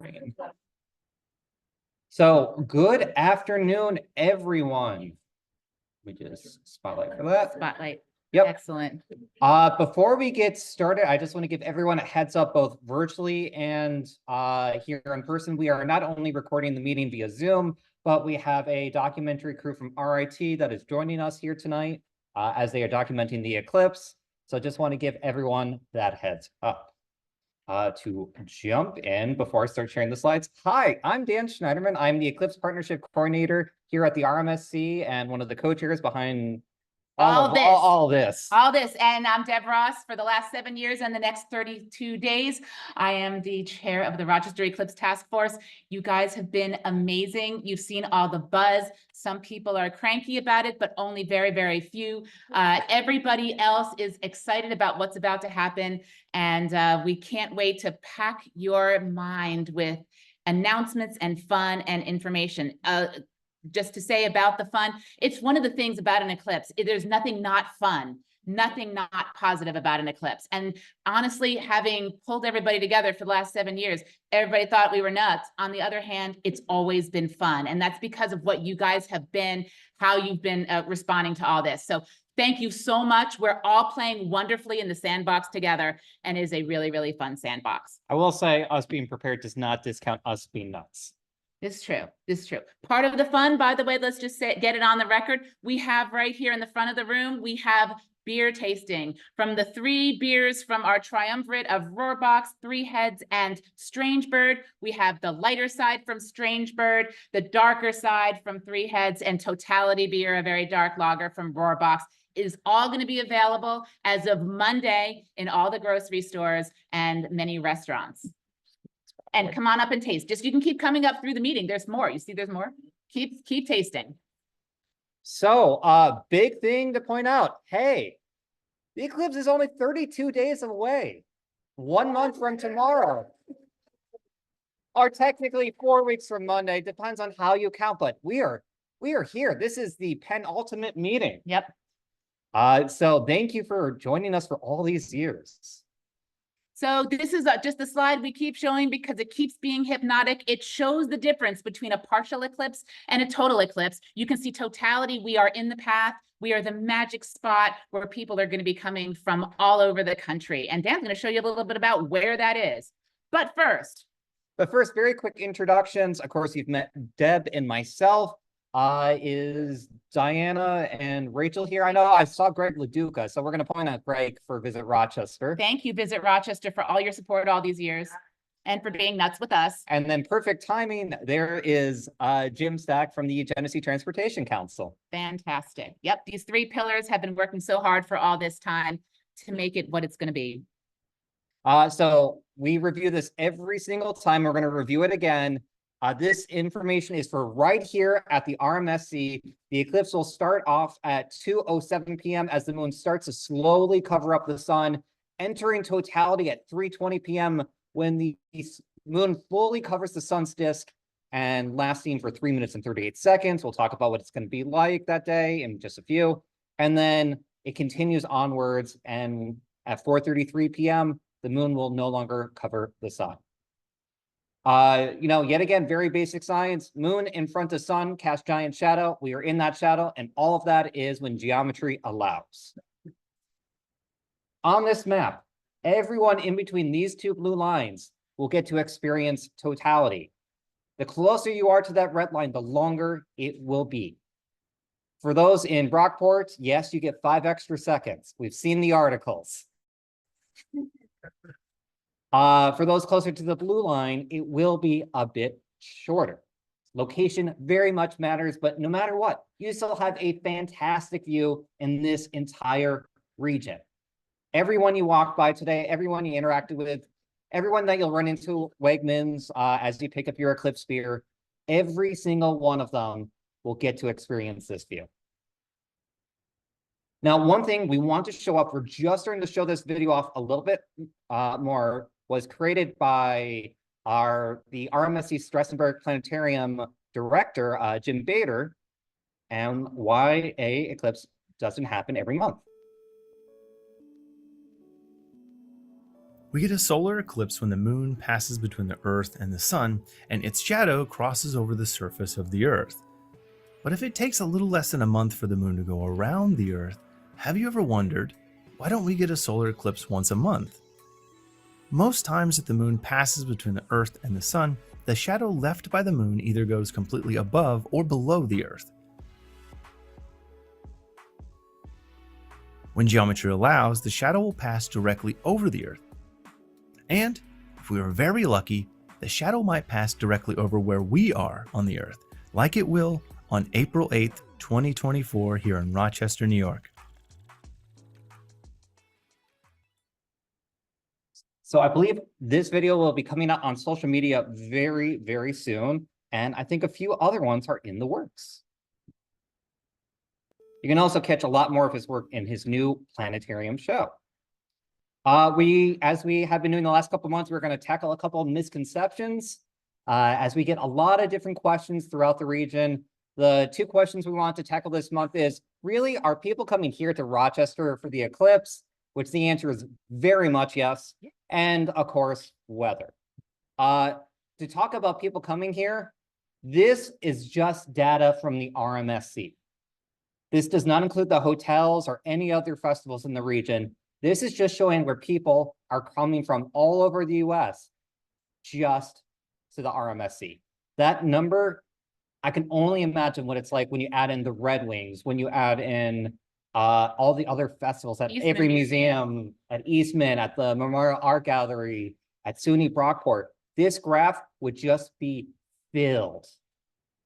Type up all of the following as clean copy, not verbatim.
Rain. So good afternoon, everyone. Let me just spotlight for that. Spotlight. Yep. Excellent. Before we get started, I just want to give everyone a heads up, both virtually and here in person. We are not only recording the meeting via Zoom, but we have a documentary crew from RIT that is joining us here tonight as they are documenting the eclipse. So just want to give everyone that heads up. To jump in before I start sharing the slides. Hi, I'm Dan Schneiderman. I'm the Eclipse Partnership Coordinator here at the RMSC and one of the co-chairs behind all this. And I'm Deb Ross. For the last 7 years and the next 32 days, I am the chair of the Rochester Eclipse Task Force. You guys have been amazing. You've seen all the buzz. Some people are cranky about it, but only very, very few. Everybody else is excited about what's about to happen. And we can't wait to pack your mind with announcements and fun and information. Just to say about the fun, it's one of the things about an eclipse. There's nothing not fun, nothing not positive about an eclipse. And honestly, having pulled everybody together for the last 7 years, everybody thought we were nuts. On the other hand, it's always been fun. And that's because of what you guys have been, how you've been responding to all this. So thank you so much. We're all playing wonderfully in the sandbox together, and it is a really, really fun sandbox. I will say us being prepared does not discount us being nuts. This is true. This is true. Part of the fun, by the way, let's just say, get it on the record. We have right here in the front of the room, we have beer tasting from the 3 beers from our triumvirate of ROCS, Three Heads, and Strange Bird. We have the lighter side from Strange Bird, the darker side from Three Heads, and Totality Beer, a very dark lager from ROCS. Is all going to be available as of Monday in all the grocery stores and many restaurants. And come on up and taste. Just you can keep coming up through the meeting. There's more. You see, there's more. Keep tasting. So, big thing to point out. Hey, the eclipse is only 32 days away. 1 month from tomorrow. Or technically 4 weeks from Monday. Depends on how you count. But we are here. This is the penultimate meeting. Yep. So thank you for joining us for all these years. So this is just the slide we keep showing because it keeps being hypnotic. It shows the difference between a partial eclipse and a total eclipse. You can see totality. We are in the path. We are the magic spot where people are going to be coming from all over the country. And Dan's going to show you a little bit about where that is. But first, very quick introductions. Of course, you've met Deb and myself. Is Diana and Rachel here? I know I saw Greg LaDuca, so we're going to point out Greg for Visit Rochester. Thank you, Visit Rochester, for all your support all these years and for being nuts with us. And then perfect timing, there is Jim Stack from the Genesee Transportation Council. Fantastic. Yep, these 3 pillars have been working so hard for all this time to make it what it's going to be. So we review this every single time. We're going to review it again. This information is for right here at the RMSC. The eclipse will start off at 2:07 p.m. as the moon starts to slowly cover up the sun, entering totality at 3:20 p.m. when the moon fully covers the sun's disk and lasting for 3 minutes and 38 seconds. We'll talk about what it's going to be like that day in just a few. And then it continues onwards, and at 4:33 p.m., the moon will no longer cover the sun. Yet again, very basic science. Moon in front of sun casts giant shadow. We are in that shadow, and all of that is when geometry allows. On this map, everyone in between these 2 blue lines will get to experience totality. The closer you are to that red line, the longer it will be. For those in Brockport, yes, you get 5 extra seconds. We've seen the articles. For those closer to the blue line, it will be a bit shorter. Location very much matters, but no matter what, you still have a fantastic view in this entire region. Everyone you walk by today, everyone you interacted with, everyone that you'll run into Wegmans as you pick up your Eclipse beer, every single one of them will get to experience this view. Now, one thing we want to show up, we're just starting to show this video off a little bit more, was created by the RMSC Stressenberg Planetarium director, Jim Bader, and why a eclipse doesn't happen every month. We get a solar eclipse when the moon passes between the Earth and the sun, and its shadow crosses over the surface of the Earth. But if it takes a little less than a month for the moon to go around the Earth, have you ever wondered, why don't we get a solar eclipse once a month? Most times that the moon passes between the Earth and the sun, the shadow left by the moon either goes completely above or below the Earth. When geometry allows, the shadow will pass directly over the Earth. And, if we are very lucky, the shadow might pass directly over where we are on the Earth, like it will on April 8th, 2024 here in Rochester, New York. So I believe this video will be coming out on social media very, very soon. And I think a few other ones are in the works. You can also catch a lot more of his work in his new planetarium show. As we have been doing the last couple of months, we're going to tackle a couple of misconceptions as we get a lot of different questions throughout the region. The two questions we want to tackle this month is, really, are people coming here to Rochester for the eclipse? Which the answer is very much yes. And of course, weather. To talk about people coming here, this is just data from the RMSC. This does not include the hotels or any other festivals in the region. This is just showing where people are coming from all over the US just to the RMSC. That number, I can only imagine what it's like when you add in the Red Wings, when you add in all the other festivals at Eastman every museum, at Eastman, at the Memorial Art Gallery, at SUNY Brockport. This graph would just be filled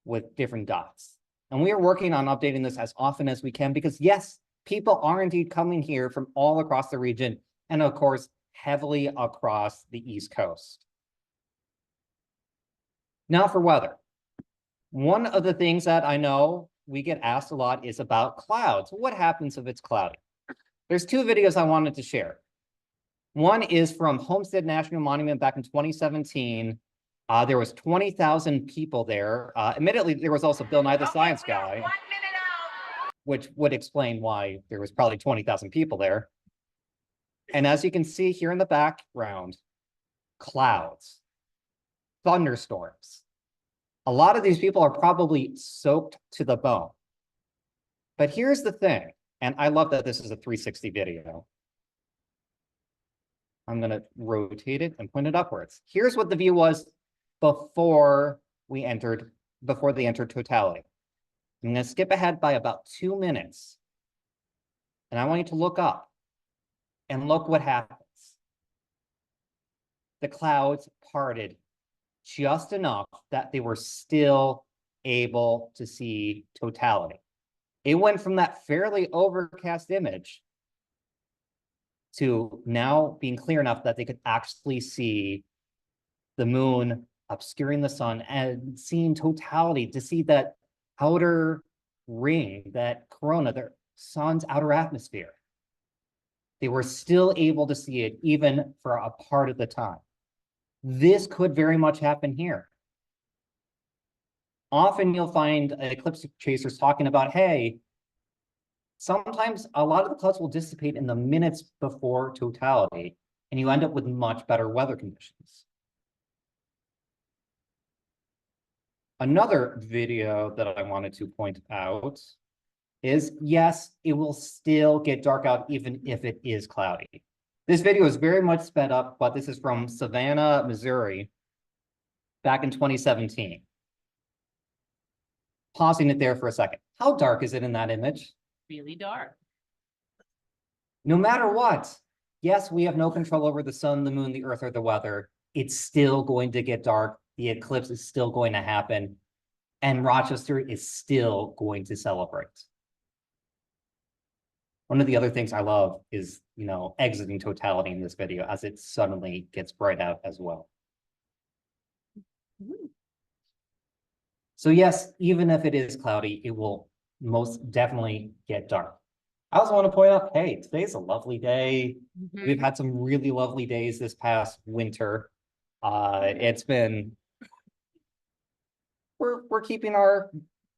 with different dots. And we are working on updating this as often as we can because, yes, people are indeed coming here from all across the region and, of course, heavily across the East Coast. Now for weather. One of the things that I know we get asked a lot is about clouds. What happens if it's cloudy? There's two videos I wanted to share. One is from Homestead National Monument back in 2017. There was 20,000 people there. Admittedly, there was also Bill Nye the Science Guy, which would explain why there was probably 20,000 people there. And as you can see here in the background, clouds, thunderstorms. A lot of these people are probably soaked to the bone. But here's the thing, and I love that this is a 360 video. I'm going to rotate it and point it upwards. Here's what the view was before they entered totality. I'm going to skip ahead by about 2 minutes. And I want you to look up and look what happens. The clouds parted just enough that they were still able to see totality. It went from that fairly overcast image to now being clear enough that they could actually see the moon obscuring the sun and seeing totality, to see that outer ring, that corona, the sun's outer atmosphere. They were still able to see it even for a part of the time. This could very much happen here. Often you'll find eclipse chasers talking about, hey, sometimes a lot of the clouds will dissipate in the minutes before totality, and you end up with much better weather conditions. Another video that I wanted to point out is, yes, it will still get dark out even if it is cloudy. This video is very much sped up, but this is from Savannah, Missouri, back in 2017. Pausing it there for a second. How dark is it in that image? Really dark. No matter what, yes, we have no control over the sun, the moon, the earth, or the weather. It's still going to get dark. The eclipse is still going to happen. And Rochester is still going to celebrate. One of the other things I love is, exiting totality in this video as it suddenly gets bright out as well. So yes, even if it is cloudy, it will most definitely get dark. I also want to point out, hey, today's a lovely day. We've had some really lovely days this past winter. It's been, we're keeping our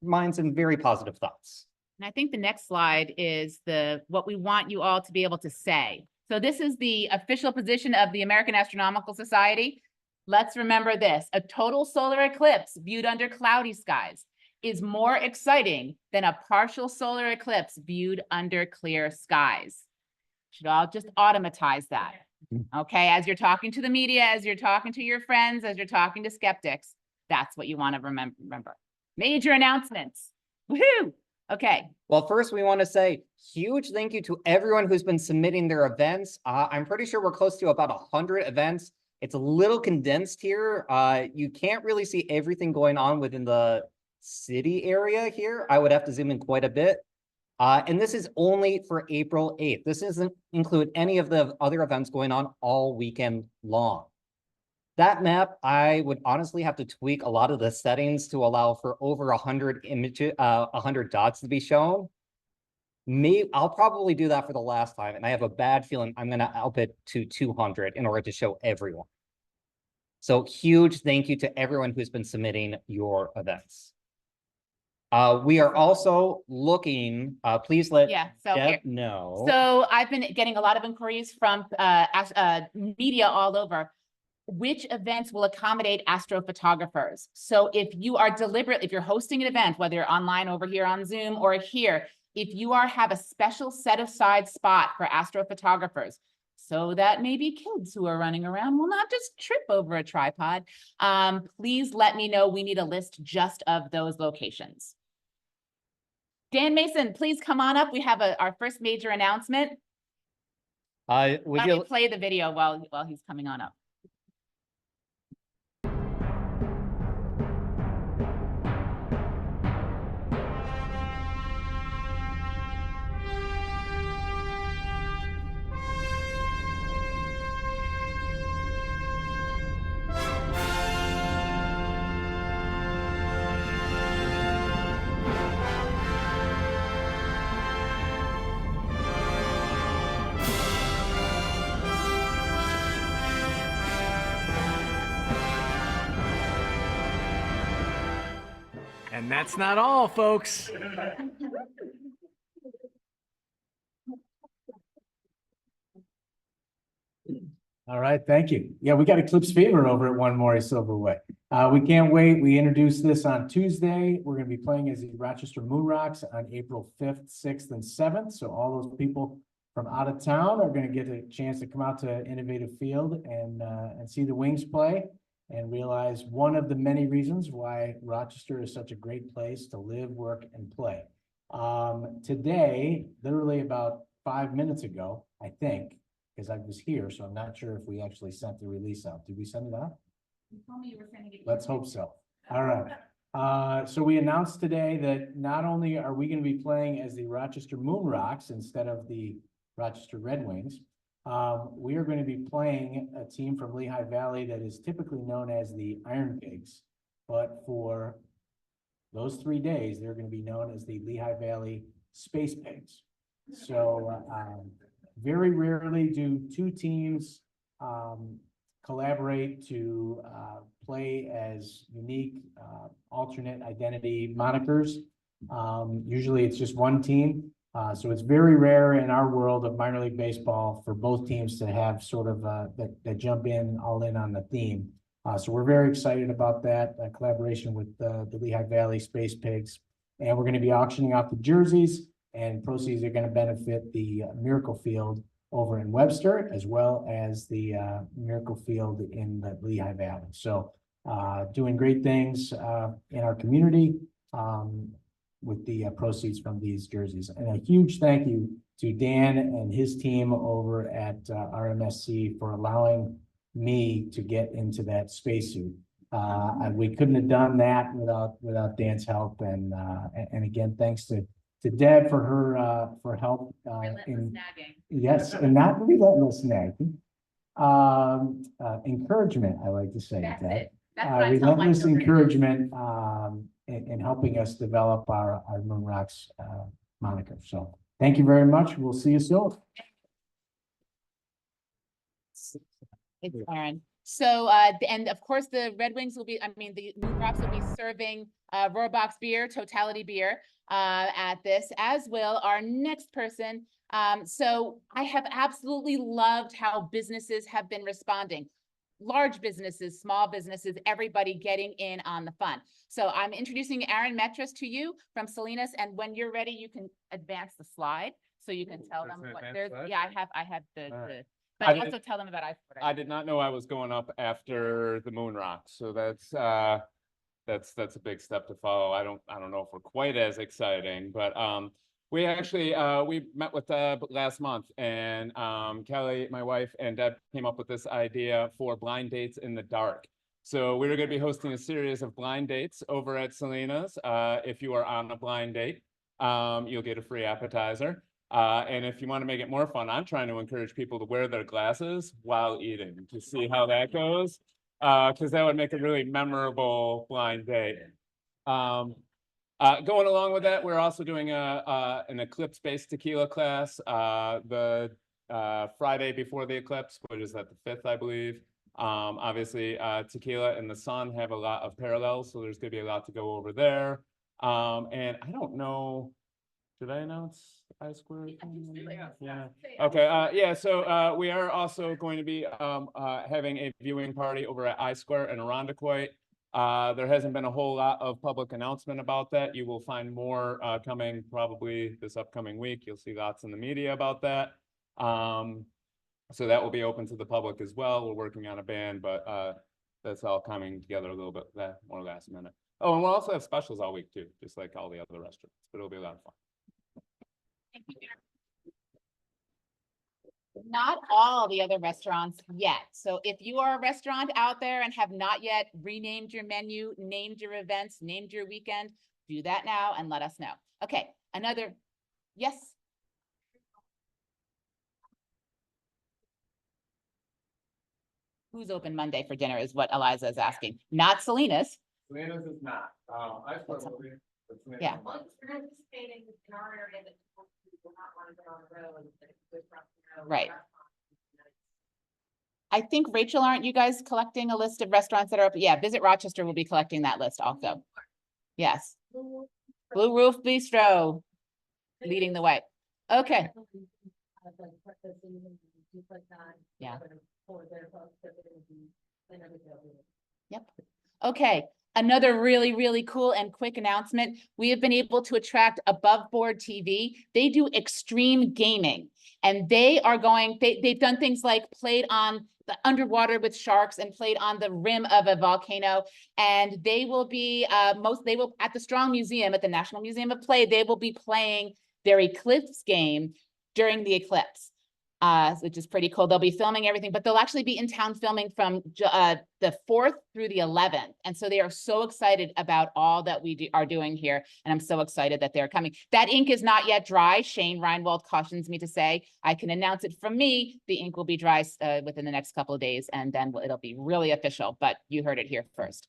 minds in very positive thoughts. And I think the next slide is what we want you all to be able to say. So this is the official position of the American Astronomical Society. Let's remember this: a total solar eclipse viewed under cloudy skies is more exciting than a partial solar eclipse viewed under clear skies. Should all just automatize that. Okay, as you're talking to the media, as you're talking to your friends, as you're talking to skeptics, that's what you want to remember. Major announcements. Woohoo! Okay. Well, first we want to say huge thank you to everyone who's been submitting their events. I'm pretty sure we're close to about 100 events. It's a little condensed here. You can't really see everything going on within the city area here. I would have to zoom in quite a bit. And this is only for April 8th. This doesn't include any of the other events going on all weekend long. That map, I would honestly have to tweak a lot of the settings to allow for over 100 images, 100 dots to be shown. I'll probably do that for the last time, and I have a bad feeling I'm going to up it to 200 in order to show everyone. So huge thank you to everyone who's been submitting your events. We are also looking, please let Deb know. So I've been getting a lot of inquiries from media all over. Which events will accommodate astrophotographers? So if you are if you're hosting an event, whether you're online over here on Zoom or here, if you have a special set aside spot for astrophotographers, so that maybe kids who are running around will not just trip over a tripod, please let me know. We need a list just of those locations. Dan Mason, please come on up. We have our first major announcement. Would you play the video while he's coming on up? And that's not all, folks. All right, thank you. Yeah, we got Eclipse Fever over at One Maury Silverway. We can't wait. We introduced this on Tuesday. We're going to be playing as the Rochester Moon Rocks on April 5th, 6th, and 7th. So all those people from out of town are going to get a chance to come out to Innovative Field and see the Wings play and realize one of the many reasons why Rochester is such a great place to live, work, and play. Today, literally about 5 minutes ago, I think, because I was here, so I'm not sure if we actually sent the release out. Did we send it out? You told me you were sending it. Let's hope so. All right. So we announced today that not only are we going to be playing as the Rochester Moon Rocks instead of the Rochester Red Wings, we are going to be playing a team from Lehigh Valley that is typically known as the Iron Pigs, but for those 3 days, they're going to be known as the Lehigh Valley Space Pigs. So very rarely do two teams collaborate to play as unique alternate identity monikers. Usually it's just one team. So it's very rare in our world of minor league baseball for both teams to have sort of that jump in all in on the theme. So we're very excited about that collaboration with the Lehigh Valley Space Pigs. And we're going to be auctioning off the jerseys, and proceeds are going to benefit the Miracle Field over in Webster, as well as the Miracle Field in the Lehigh Valley. So doing great things in our community with the proceeds from these jerseys. And a huge thank you to Dan and his team over at RMSC for allowing me to get into that spacesuit. We couldn't have done that without Dan's help. And again, thanks to Deb for her help. Relentless nagging. Yes, and not relentless nagging. Encouragement, I like to say. That's Deb. it. That's what I tell my Relentless children. encouragement in helping us develop our Moon Rocks moniker. So thank you very much. We'll see you soon. It's Aaron. So, and of course, the Red Wings will be, the Moon Rocks will be serving Rohrbox beer, Totality beer. at this, as will our next person. So I have absolutely loved how businesses have been responding. Large businesses, small businesses, everybody getting in on the fun. So I'm introducing Aaron Metras to you from Salinas, and when you're ready, you can advance the slide so you can tell them what there's. Yeah, I have the but also tell them about iSport. I did not know I was going up after the moon rock, so that's a big step to follow. I don't know if we're quite as exciting, but we actually we met with Deb last month, and Kelly, my wife, and Deb came up with this idea for blind dates in the dark. So we're going to be hosting a series of blind dates over at Salinas. If you are on a blind date, you'll get a free appetizer. And if you want to make it more fun, I'm trying to encourage people to wear their glasses while eating to see how that goes, because that would make a really memorable blind date. Going along with that, we're also doing an eclipse-based tequila class the Friday before the eclipse, which is at the 5th, I believe. Obviously, tequila and the sun have a lot of parallels, so there's going to be a lot to go over there. And I don't know. Did I announce iSquare? Yeah. Okay. Yeah. So we are also going to be having a viewing party over at iSquare in Irondequoit. There hasn't been a whole lot of public announcement about that. You will find more coming probably this upcoming week. You'll see lots in the media about that. So that will be open to the public as well. We're working on a band, but that's all coming together a little bit more last minute. Oh, and we'll also have specials all week too, just like all the other restaurants. But it'll be a lot of fun. Thank you, not all the other restaurants yet. So if you are a restaurant out there and have not yet renamed your menu, named your events, named your weekend, do that now and let us know. Okay, another, yes. Who's open Monday for dinner is what Eliza is asking. Not Salinas. Salinas is not. Yeah. Well, we're anticipating in our area that people will not want to go on the road. Right. I think, Rachel, aren't you guys collecting a list of restaurants that are open? Yeah, Visit Rochester will be collecting that list also. Yes. Blue Roof Bistro leading the way. Okay. Yeah. Yep. Okay. Another really, really cool and quick announcement. We have been able to attract Above Board TV. They do extreme gaming, and they are going, they've done things like played on the underwater with sharks and played on the rim of a volcano. And they will be at the Strong Museum at the National Museum of Play, they will be playing their Eclipse game during the eclipse. Which is pretty cool. They'll be filming everything, but they'll actually be in town filming from the 4th through the 11th. And so they are so excited about all that we are doing here. And I'm so excited that they're coming. That ink is not yet dry. Shane Reinwald cautions me to say, I can announce it from me. The ink will be dry within the next couple of days, and then it'll be really official, but you heard it here first.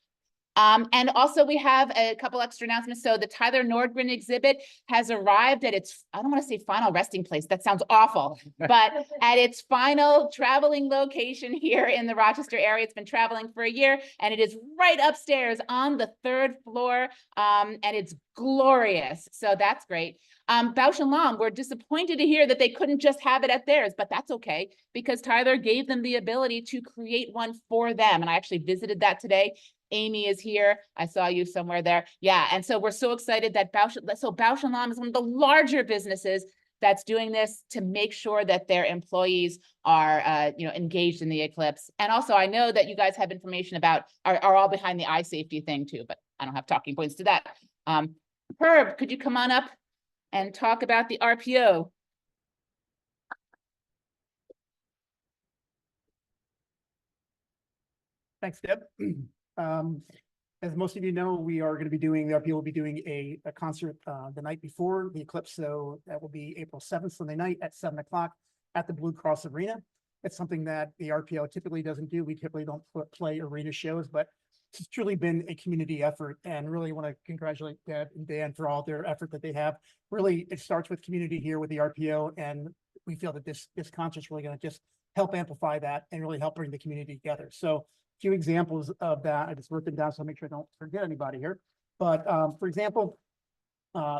And also we have a couple extra announcements. So the Tyler Nordgren exhibit has arrived at its, I don't want to say final resting place, that sounds awful, but at its final traveling location here in the Rochester area. It's been traveling for a year, and it is right upstairs on the 3rd floor, and it's glorious. So that's great. Bausch & Lomb, we're disappointed to hear that they couldn't just have it at theirs, but that's okay, because Tyler gave them the ability to create one for them. And I actually visited that today. Amy is here. I saw you somewhere there. Yeah. And so we're so excited that Bausch & Lomb is one of the larger businesses that's doing this to make sure that their employees are, engaged in the eclipse. And also, I know that you guys have information about, are all behind the eye safety thing too, but I don't have talking points to that. Herb, could you come on up and talk about the RPO? Thanks, Deb. As most of you know, we are going to be doing, the RPO will be doing a concert the night before the eclipse. So that will be April 7th, Sunday night at 7 o'clock at the Blue Cross Arena. It's something that the RPO typically doesn't do. We typically don't play arena shows, but it's truly been a community effort, and really want to congratulate Deb and Dan for all their effort that they have. Really, it starts with community here with the RPO, and we feel that this concert is really going to just help amplify that and really help bring the community together. So few examples of that. I just wrote them down so I make sure I don't forget anybody here. But for example,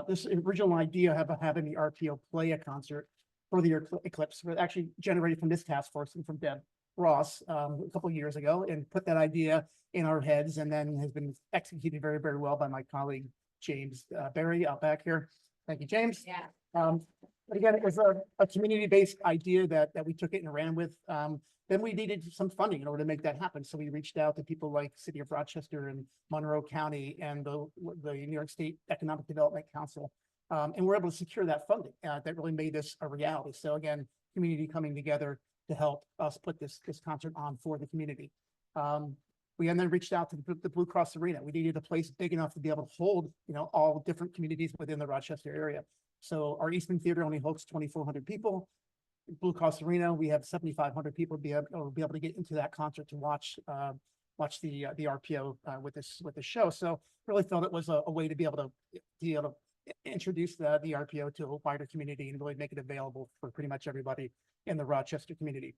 this original idea of having the RPO play a concert for the Eclipse, was actually generated from this task force and from Deb Ross a couple of years ago, and put that idea in our heads, and then has been executed very, very well by my colleague James Berry out back here. Thank you, James. Yeah. But again, it was a community-based idea that we took it and ran with. Then we needed some funding in order to make that happen. So we reached out to people like City of Rochester and Monroe County and the New York State Economic Development Council. And we're able to secure that funding that really made this a reality. So again, community coming together to help us put this concert on for the community. We then reached out to the Blue Cross Arena. We needed a place big enough to be able to hold, all different communities within the Rochester area. So our Eastman Theater only holds 2,400 people. Blue Cross Arena, we have 7,500 people be able to get into that concert to watch the RPO with this show. So really felt it was a way to be able to introduce the RPO to a wider community and really make it available for pretty much everybody in the Rochester community.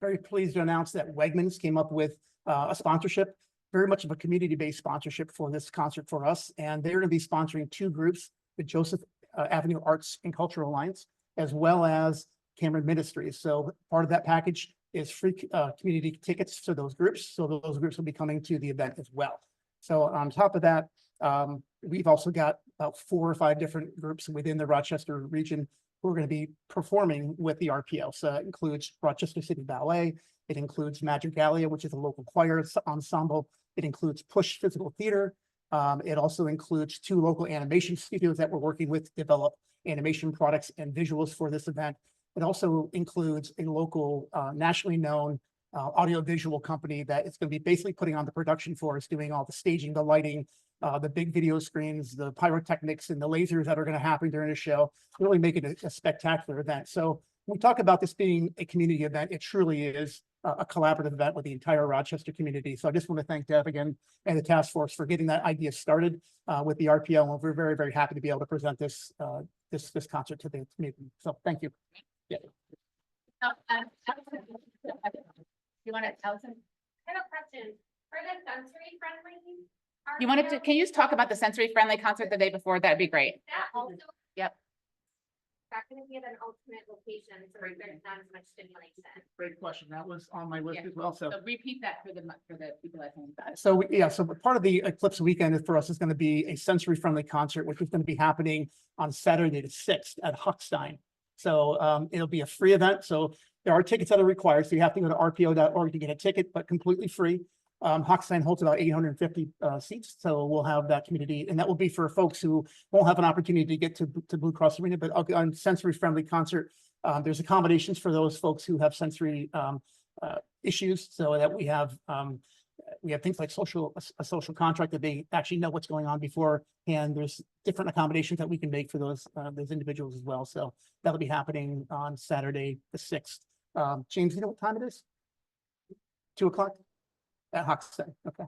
Very pleased to announce that Wegmans came up with a sponsorship, very much of a community-based sponsorship for this concert for us. And they're going to be sponsoring two groups, the Joseph Avenue Arts and Cultural Alliance, as well as Cameron Ministries. So part of that package is free community tickets to those groups. So those groups will be coming to the event as well. So on top of that, we've also got about 4 or 5 different groups within the Rochester region who are going to be performing with the RPO. So it includes Rochester City Ballet. It includes Madrigalia, which is a local choir ensemble. It includes Push Physical Theater. It also includes 2 local animation studios that we're working with to develop animation products and visuals for this event. It also includes a local nationally known audiovisual company that is going to be basically putting on the production for us, doing all the staging, the lighting, the big video screens, the pyrotechnics, and the lasers that are going to happen during the show, really make it a spectacular event. So when we talk about this being a community event, it truly is a collaborative event with the entire Rochester community. So I just want to thank Deb again and the task force for getting that idea started with the RPO. And we're very, very happy to be able to present this this concert to the community. So thank you. Yeah. You want to, Allison? I have a question. For the sensory friendly? You wanted to, can you just talk about the sensory friendly concert the day before? That'd be great. That also. Yep. That going to be at an alternate location, so there's not as much stimulation. Great question. That was on my list Yeah. as well. So Repeat that for the people at home. So so part of the Eclipse weekend for us is going to be a sensory friendly concert, which is going to be happening on Saturday the 6th at Huckstein. So it'll be a free event. So there are tickets that are required. So you have to go to rpo.org to get a ticket, but completely free. Huckstein holds about 850 seats. So we'll have that community, and that will be for folks who won't have an opportunity to get to Blue Cross Arena, but on sensory friendly concert. There's accommodations for those folks who have sensory issues, so that we have things like a social contract that they actually know what's going on before, and there's different accommodations that we can make for those individuals as well. So that'll be happening on Saturday the 6th. James, you know what time it is? 2 o'clock at Huckstein. Okay,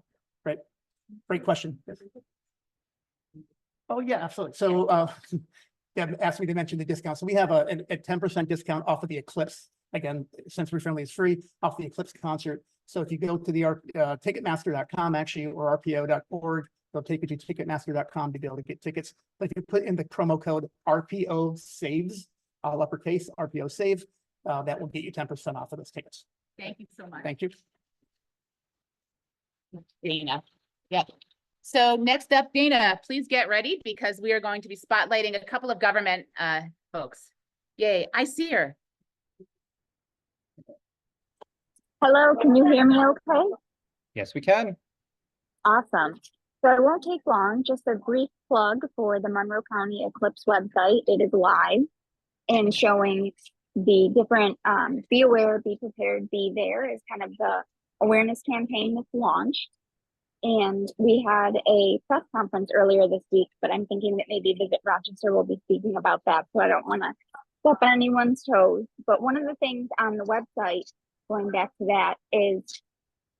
great question. Oh yeah, absolutely. So Deb asked me to mention the discount. So we have a 10% discount off of the Eclipse. Again, sensory friendly is free off the Eclipse concert. So if you go to the ticketmaster.com actually, or rpo.org, they'll take you to ticketmaster.com to be able to get tickets. But if you put in the promo code RPO saves, all uppercase RPO save, that will get you 10% off of those tickets. Thank you so much. Thank you. Dana. Yep. So next up, Dana, please get ready because we are going to be spotlighting a couple of government folks. Yay, I see her. Hello, can you hear me okay? Yes, we can. Awesome. So it won't take long, just a brief plug for the Monroe County Eclipse website. It is live and showing the different be aware, be prepared, be there is kind of the awareness campaign that's launched. And we had a press conference earlier this week, but I'm thinking that maybe Visit Rochester will be speaking about that. So I don't want to step on anyone's toes. But one of the things on the website, going back to that, is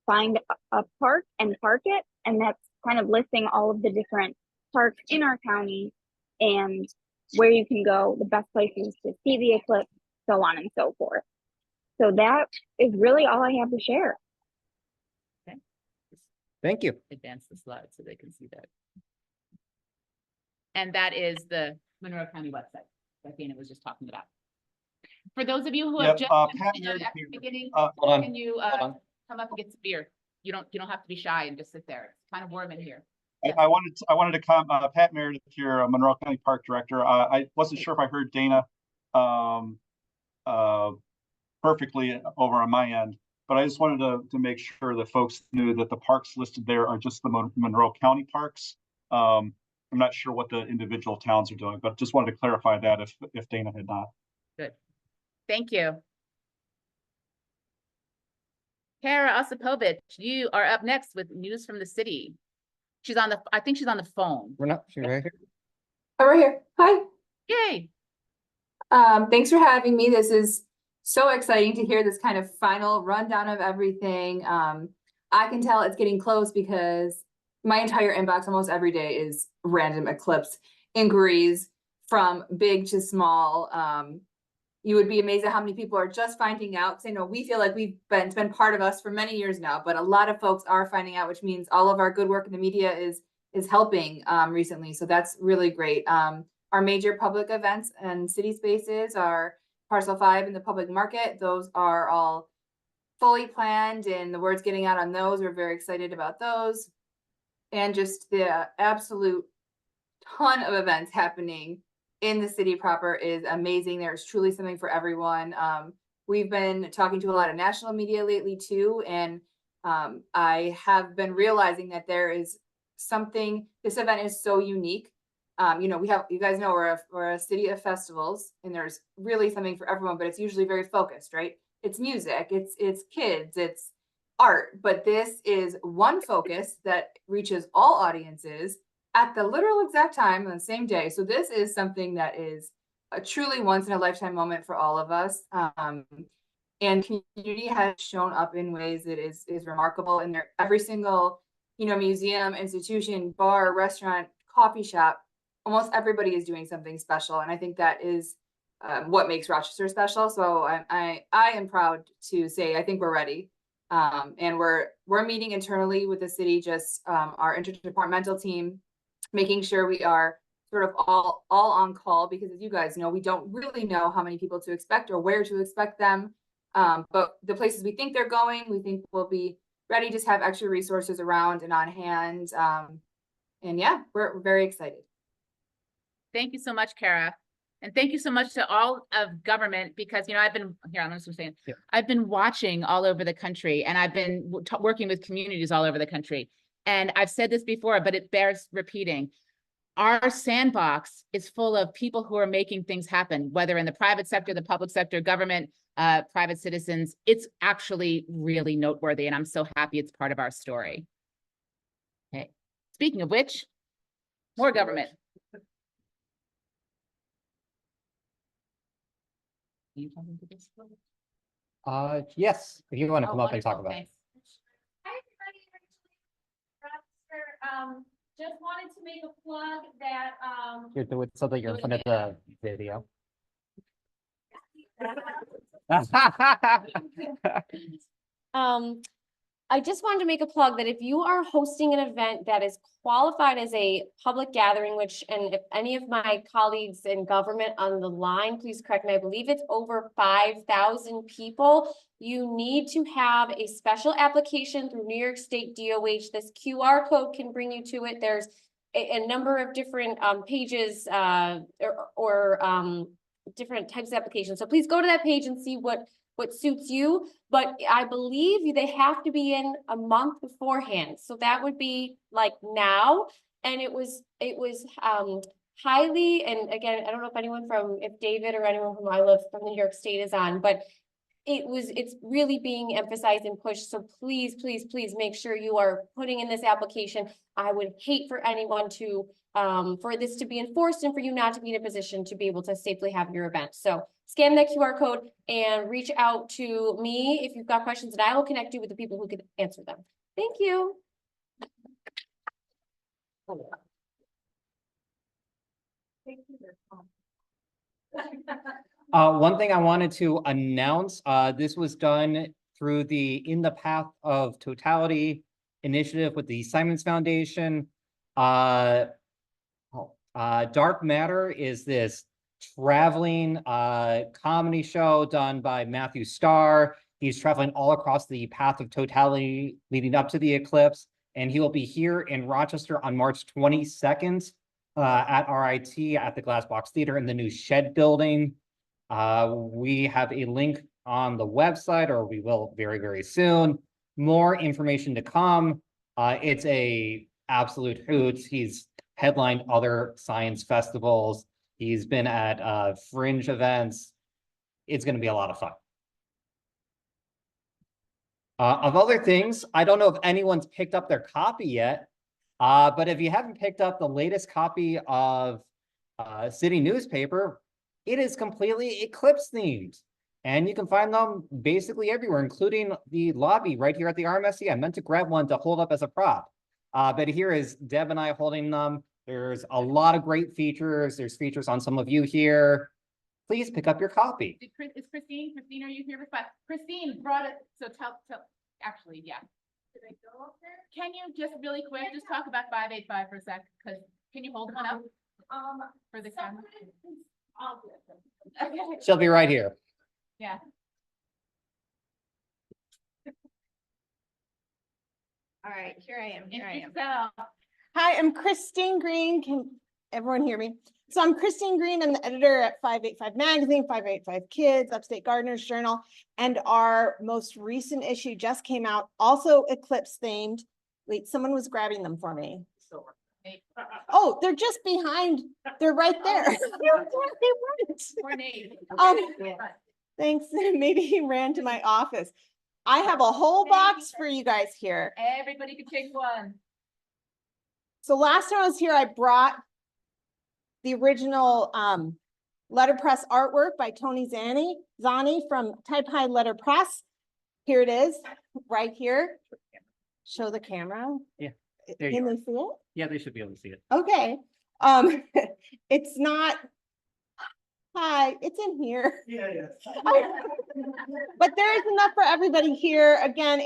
find a park and park it. And that's kind of listing all of the different parks in our county and where you can go, the best places to see the eclipse, so on and so forth. So that is really all I have to share. Thank you. Advance the slide so they can see that. And that is the Monroe County website that Dana was just talking about. For those of you who have Yep, just Pat been there Meredith at the here. beginning, Hold on. can you hold on. come up and get some beer? You don't have to be shy and just sit there. It's kind of warm in here. Yes. I wanted to come, Pat Meredith here, Monroe County Park Director. I wasn't sure if I heard Dana perfectly over on my end, but I just wanted to make sure that folks knew that the parks listed there are just the Monroe County parks. I'm not sure what the individual towns are doing, but just wanted to clarify that if Dana had not. Good. Thank you. Kara Osipovich, you are up next with news from the city. She's on the, I think she's on the phone. We're not, she's right here. Oh, we're here. Hi. Yay. Thanks for having me. This is so exciting to hear this kind of final rundown of everything. I can tell it's getting close because my entire inbox almost every day is random eclipse inquiries from big to small. You would be amazed at how many people are just finding out, because I know we feel like it's been part of us for many years now, but a lot of folks are finding out, which means all of our good work in the media is helping recently. So that's really great. Our major public events and city spaces are Parcel 5 in the public market. Those are all fully planned and the word's getting out on those. We're very excited about those. And just the absolute ton of events happening in the city proper is amazing. There's truly something for everyone. We've been talking to a lot of national media lately too. And I have been realizing that there is something, this event is so unique. You know, you guys know we're a city of festivals and there's really something for everyone, but it's usually very focused, right? It's music, it's kids, it's art, but this is one focus that reaches all audiences at the literal exact time on the same day. So this is something that is a truly once in a lifetime moment for all of us. And community has shown up in ways that is remarkable. And every single, you know, museum, institution, bar, restaurant, coffee shop, almost everybody is doing something special. And I think that is what makes Rochester special. So I am proud to say, I think we're ready. And we're meeting internally with the city, just our interdepartmental team, making sure we are sort of all on call, because as you guys know, we don't really know how many people to expect or where to expect them. But the places we think they're going, we think we'll be ready, just have extra resources around and on hand. And yeah, we're very excited. Thank you so much, Kara. And thank you so much to all of government, because, you know, I've been here, I'm just saying, Yeah. I've been watching all over the country and I've been working with communities all over the country. And I've said this before, but it bears repeating. Our sandbox is full of people who are making things happen, whether in the private sector, the public sector, government, private citizens. It's actually really noteworthy. And I'm so happy it's part of our story. Okay. Speaking of which, more government. Are you talking to this? Yes, if you want to Oh, come up and talk wonderful, about it. thanks. Hi, everybody. Rochester, just wanted to make a plug that, You're doing so that you're in front of the video. I just wanted to make a plug that if you are hosting an event that is qualified as a public gathering, which, and if any of my colleagues in government on the line, please correct me, I believe it's over 5,000 people, you need to have a special application through New York State DOH. This QR code can bring you to it. There's a number of different pages or different types of applications. So please go to that page and see what suits you, but I believe they have to be in a month beforehand. So that would be like now. And it was highly, and again, I don't know if anyone if David or anyone from from New York State is on, but it's really being emphasized and pushed. So please, please, please make sure you are putting in this application. I would hate for anyone to, for this to be enforced and for you not to be in a position to be able to safely have your event. So scan that QR code and reach out to me if you've got questions, and I will connect you with the people who can answer them. Thank you. One thing I wanted to announce, this was done through the In the Path of Totality initiative with the Simons Foundation. Dark Matter is this traveling comedy show done by Matthew Starr. He's traveling all across the path of totality leading up to the eclipse, and he will be here in Rochester on March 22nd at RIT at the Glass Box Theater in the new Shed building. We have a link on the website, or we will very, very soon. More information to come. It's a absolute hoot. He's headlined other science festivals. He's been at fringe events. It's going to be a lot of fun. Of other things, I don't know if anyone's picked up their copy yet, but if you haven't picked up the latest copy of City Newspaper, it is completely Eclipse themed. And you can find them basically everywhere, including the lobby right here at the RMSC. I meant to grab one to hold up as a prop. But here is Deb and I holding them. There's a lot of great features. There's features on some of you here. Please pick up your copy. Is Christine, are you here? Christine brought it, so tell, actually, yeah. Did I go up there? Can you just really quick, just talk about 585 for a sec, because can you hold one up for the camera? I'll do it. Okay. She'll be right here. Yeah. All right, here I am. So, Hi, I'm Christine Green. Can everyone hear me? So I'm Christine Green. I'm the editor at 585 Magazine, 585 Kids, Upstate Gardeners Journal, and our most recent issue just came out, also Eclipse themed. Wait, someone was grabbing them for me. Oh, they're just behind. They're right there. Thanks. Maybe he ran to my office. I have a whole box for you guys here. everybody can take one. So last time I was here, I brought the original letterpress artwork by Tony Zani from Type High Letterpress. Here it is, right here. Show the camera. Yeah, there you Can are. they see it? Yeah, they should be able to see it. Okay. It's not. Hi, it's in here. Yeah. But there is enough for everybody here. Again,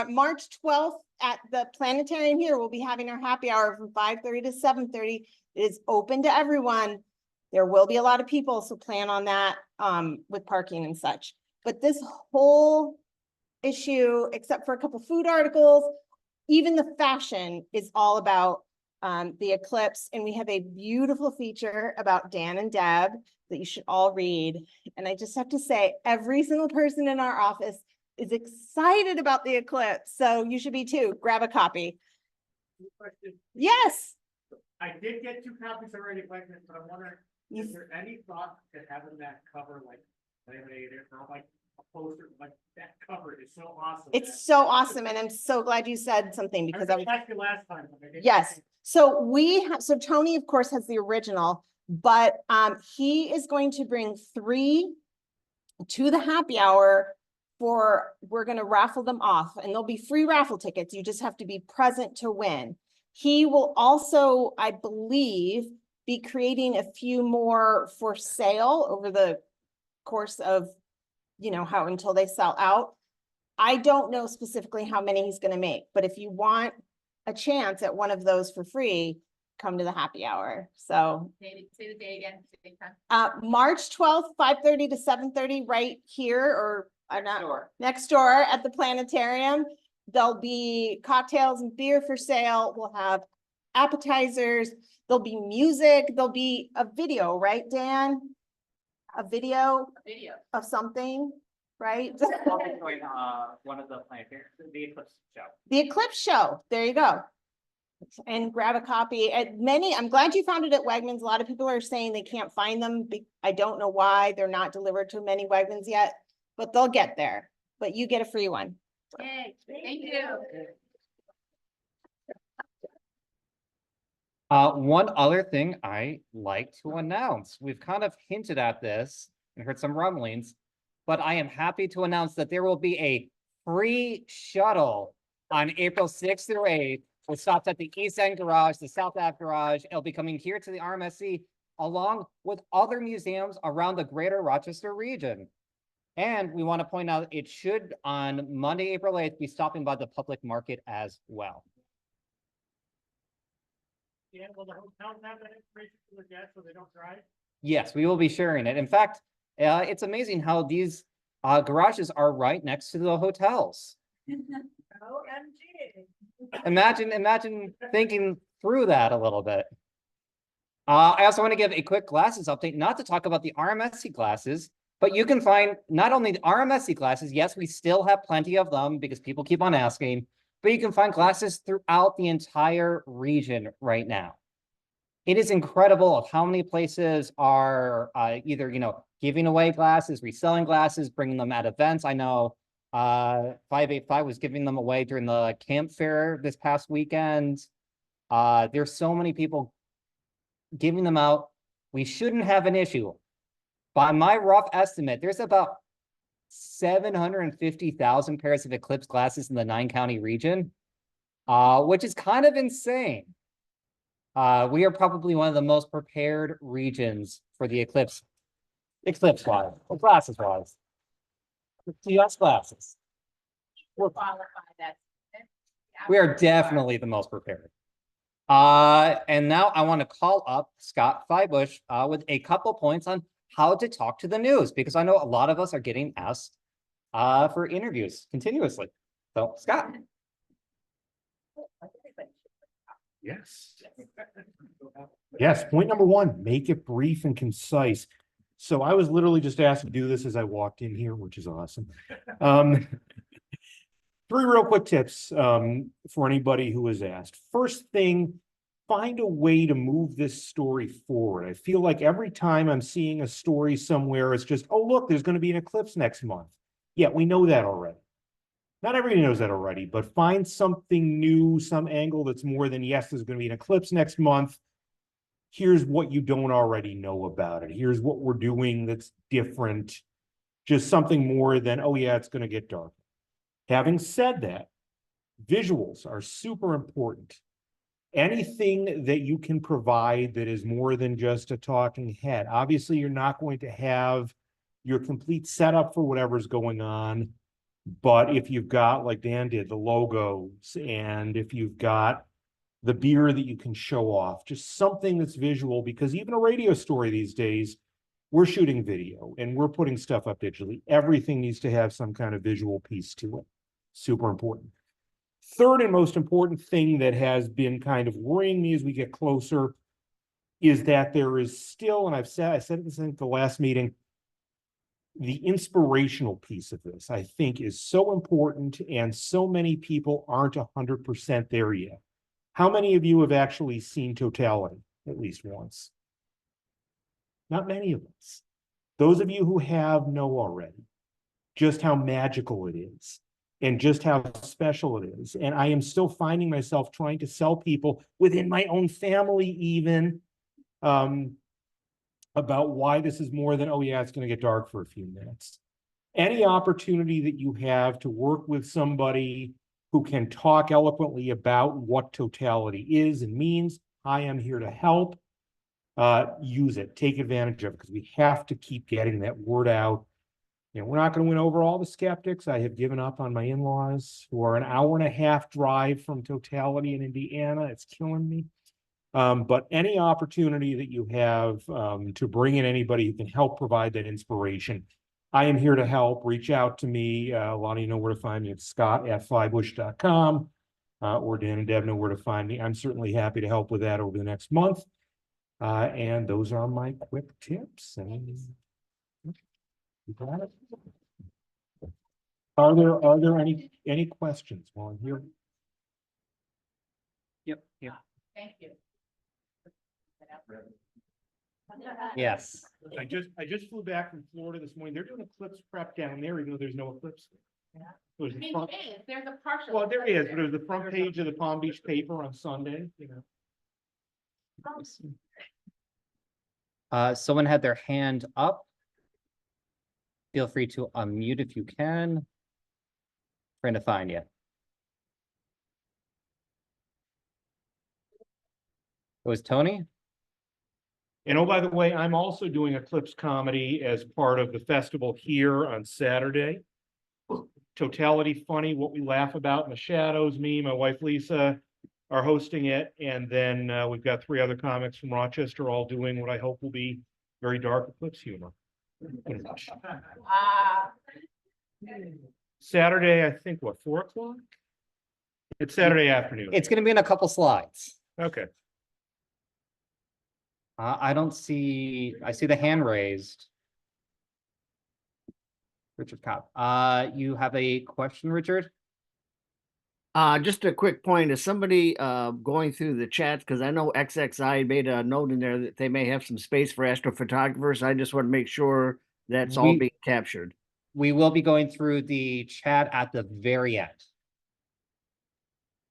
March 12th at the planetarium here, we'll be having our happy hour from 5:30 to 7:30. It is open to everyone. There will be a lot of people, so plan on that with parking and such. But this whole issue, except for a couple food articles, even the fashion is all about the eclipse. And we have a beautiful feature about Dan and Deb that you should all read. And I just have to say, every single person in our office is excited about the eclipse. So you should be too. Grab a copy. Yes. I did get 2 copies already, but I'm wondering, is there any thought to having that cover like laminated or like a poster? Like that cover is so awesome. It's so awesome. And I'm so glad you said something because I was asked you last time. yes. So so Tony, of course, has the original, but he is going to bring 3 to the happy hour we're going to raffle them off, and there'll be free raffle tickets. You just have to be present to win. He will also, I believe, be creating a few more for sale over the course of, how until they sell out. I don't know specifically how many he's going to make, but if you want a chance at one of those for free, come to the happy hour. So Say the day again. March 12th, 5:30 to 7:30, right here, or next door at the planetarium. There'll be cocktails and beer for sale. We'll have appetizers. There'll be music. There'll be a video, right, Dan? A video of something, right? One of the planetariums, the Eclipse show. The Eclipse show. There you go. And grab a copy. I'm glad you found it at Wegmans. A lot of people are saying they can't find them. I don't know why they're not delivered to many Wegmans yet, but they'll get there. But you get a free one. Yay, thank you. One other thing I like to announce, we've kind of hinted at this and heard some rumblings, but I am happy to announce that there will be a free shuttle on April 6th through 8th. It stops at the East End Garage, the South Ave Garage. It'll be coming here to the RMSC along with other museums around the greater Rochester region. And we want to point out it should on Monday, April 8th, be stopping by the public market as well. Yeah, will the hotel have that information for the guests so they don't drive? Yes, we will be sharing it. In fact, it's amazing how these garages are right next to the hotels. OMG. Imagine thinking through that a little bit. I also want to give a quick glasses update, not to talk about the RMSC glasses, but you can find not only the RMSC glasses, yes, we still have plenty of them because people keep on asking, but you can find glasses throughout the entire region right now. It is incredible of how many places are either, giving away glasses, reselling glasses, bringing them at events. I know 585 was giving them away during the camp fair this past weekend. There's so many people giving them out. We shouldn't have an issue. By my rough estimate, there's about 750,000 pairs of Eclipse glasses in the 9-county region, which is kind of insane. We are probably one of the most prepared regions for the eclipse wise, or glasses wise. US glasses. We are definitely the most prepared. And now I want to call up Scott Fybush with a couple points on how to talk to the news, because I know a lot of us are getting asked for interviews continuously. So, Scott. Yes. Yes, point number one, make it brief and concise. So I was literally just asked to do this as I walked in here, which is awesome. 3 real quick tips for anybody who was asked. First thing, find a way to move this story forward. I feel like every time I'm seeing a story somewhere, it's just, oh, look, there's going to be an eclipse next month. Yeah, we know that already. Not everybody knows that already, but find something new, some angle that's more than, yes, there's going to be an eclipse next month. Here's what you don't already know about it. Here's what we're doing that's different. Just something more than, oh yeah, it's going to get dark. Having said that, visuals are super important. Anything that you can provide that is more than just a talking head. Obviously, you're not going to have your complete setup for whatever's going on. But if you've got, like Dan did, the logos, and if you've got the beer that you can show off, just something that's visual, because even a radio story these days, we're shooting video and we're putting stuff up digitally. Everything needs to have some kind of visual piece to it. Super important. Third and most important thing that has been kind of worrying me as we get closer is that there is still, and I said it in the last meeting, the inspirational piece of this, I think, is so important, and so many people aren't 100% there yet. How many of you have actually seen totality at least once? Not many of us. Those of you who have know already just how magical it is and just how special it is. And I am still finding myself trying to sell people within my own family even, about why this is more than, oh yeah, it's going to get dark for a few minutes. Any opportunity that you have to work with somebody who can talk eloquently about what totality is and means, I am here to help. Use it, take advantage of it, because we have to keep getting that word out. We're not going to win over all the skeptics. I have given up on my in-laws, who are an 1.5-hour drive from totality in Indiana. It's killing me. But any opportunity that you have to bring in anybody who can help provide that inspiration, I am here to help. Reach out to me. A lot of you know where to find me. It's scott@fybush.com, or Dan and Deb know where to find me. I'm certainly happy to help with that over the next month. And those are my quick tips. And you got it. Are there any questions while I'm here? Yep. Thank you. Yes. I just flew back from Florida this morning. They're doing eclipse prep down there, even though there's no eclipse. Yeah. It was the front, There's a partial. well, there is, but it was the front page of the Palm Beach paper on Sunday. Someone had their hand up. Feel free to unmute if you can. Trying to find you. It was Tony? And oh, by the way, I'm also doing Eclipse comedy as part of the festival here on Saturday. Totality Funny, What We Laugh About in the Shadows, me, my wife Lisa, are hosting it, and then we've got 3 other comics from Rochester, all doing what I hope will be very dark eclipse humor. Saturday, I think, what, 4 o'clock? It's Saturday afternoon. It's gonna be in a couple slides. Okay. I don't see, I see the hand raised. Richard Cobb, you have a question, Richard? Just a quick point, is somebody going through the chats, because I know XXI made a note in there that they may have some space for astrophotographers. I just want to make sure that's all being captured. We will be going through the chat at the very end.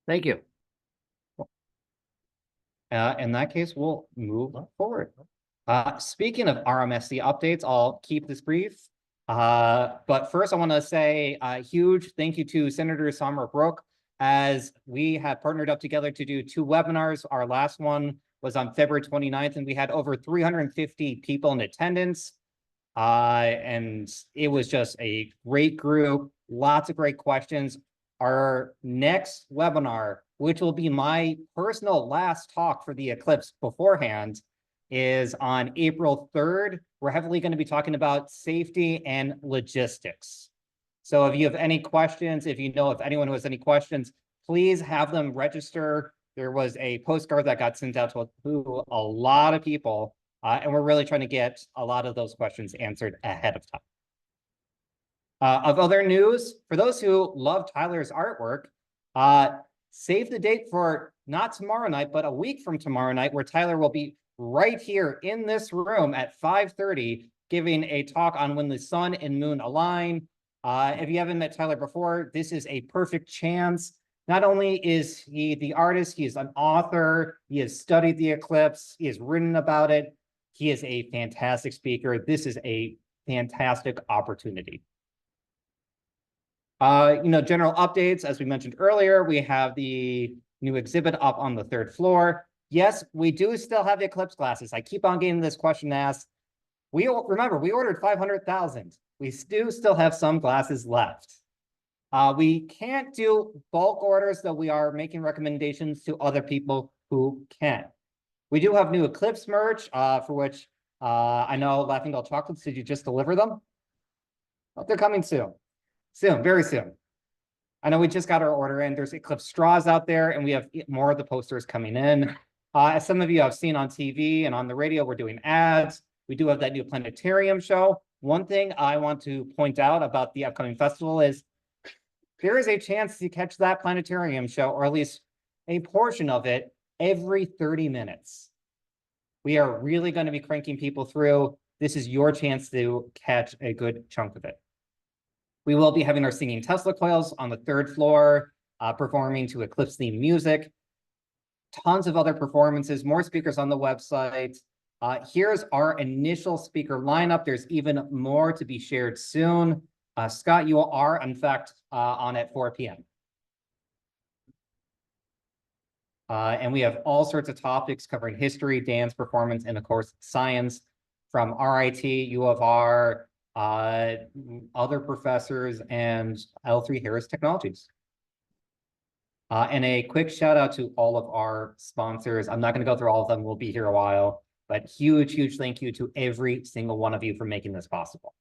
Thank you. In that case, we'll move forward. Speaking of RMSC updates, I'll keep this brief. But first I want to say a huge thank you to Senator Summer Brook, as we have partnered up together to do 2 webinars. Our last one was on February 29th, and we had over 350 people in attendance. And it was just a great group, lots of great questions. Our next webinar, which will be my personal last talk for the Eclipse beforehand, is on April 3rd. We're heavily going to be talking about safety and logistics. So if you have any questions, if you know of anyone who has any questions, please have them register. There was a postcard that got sent out to a lot of people, and we're really trying to get a lot of those questions answered ahead of time. Of other news, for those who love Tyler's artwork, save the date for not tomorrow night, but a week from tomorrow night, where Tyler will be right here in this room at 5:30, giving a talk on when the sun and moon align. If you haven't met Tyler before, this is a perfect chance. Not only is he the artist, he is an author, he has studied the eclipse, he has written about it, he is a fantastic speaker. This is a fantastic opportunity. General updates, as we mentioned earlier, we have the new exhibit up on the 3rd floor. Yes, we do still have the eclipse glasses. I keep on getting this question asked. Remember, we ordered 500,000. We do still have some glasses left. We can't do bulk orders, though we are making recommendations to other people who can. We do have new Eclipse merch, for which I know Laughing Gold Chocolates, did you just deliver them? Oh, they're coming soon. Soon, very soon. I know we just got our order in. There's Eclipse straws out there, and we have more of the posters coming in. As some of you have seen on TV and on the radio, we're doing ads. We do have that new planetarium show. One thing I want to point out about the upcoming festival is there is a chance to catch that planetarium show, or at least a portion of it, every 30 minutes. We are really going to be cranking people through. This is your chance to catch a good chunk of it. We will be having our singing Tesla coils on the 3rd floor, performing to Eclipse theme music. Tons of other performances, more speakers on the website. Here's our initial speaker lineup. There's even more to be shared soon. Scott, you are, in fact, on at 4 p.m. And we have all sorts of topics covering history, dance, performance, and of course, science from RIT, U of R, other professors, and L3 Harris Technologies. And a quick shout out to all of our sponsors. I'm not going to go through all of them. We'll be here a while, but huge, huge thank you to every single one of you for making this possible.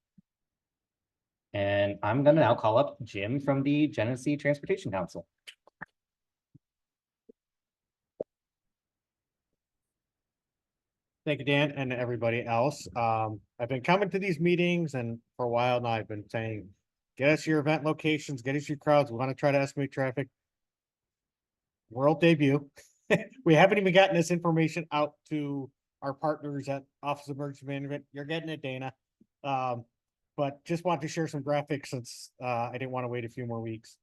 And I'm going to now call up Jim from the Genesee Transportation Council. Thank you, Dan, and everybody else. I've been coming to these meetings, and for a while now, I've been saying, get us your event locations, get us your crowds. We want to try to estimate traffic. World debut. We haven't even gotten this information out to our partners at Office of Emergency Management. You're getting it, Dana. But just want to share some graphics since I didn't want to wait a few more weeks.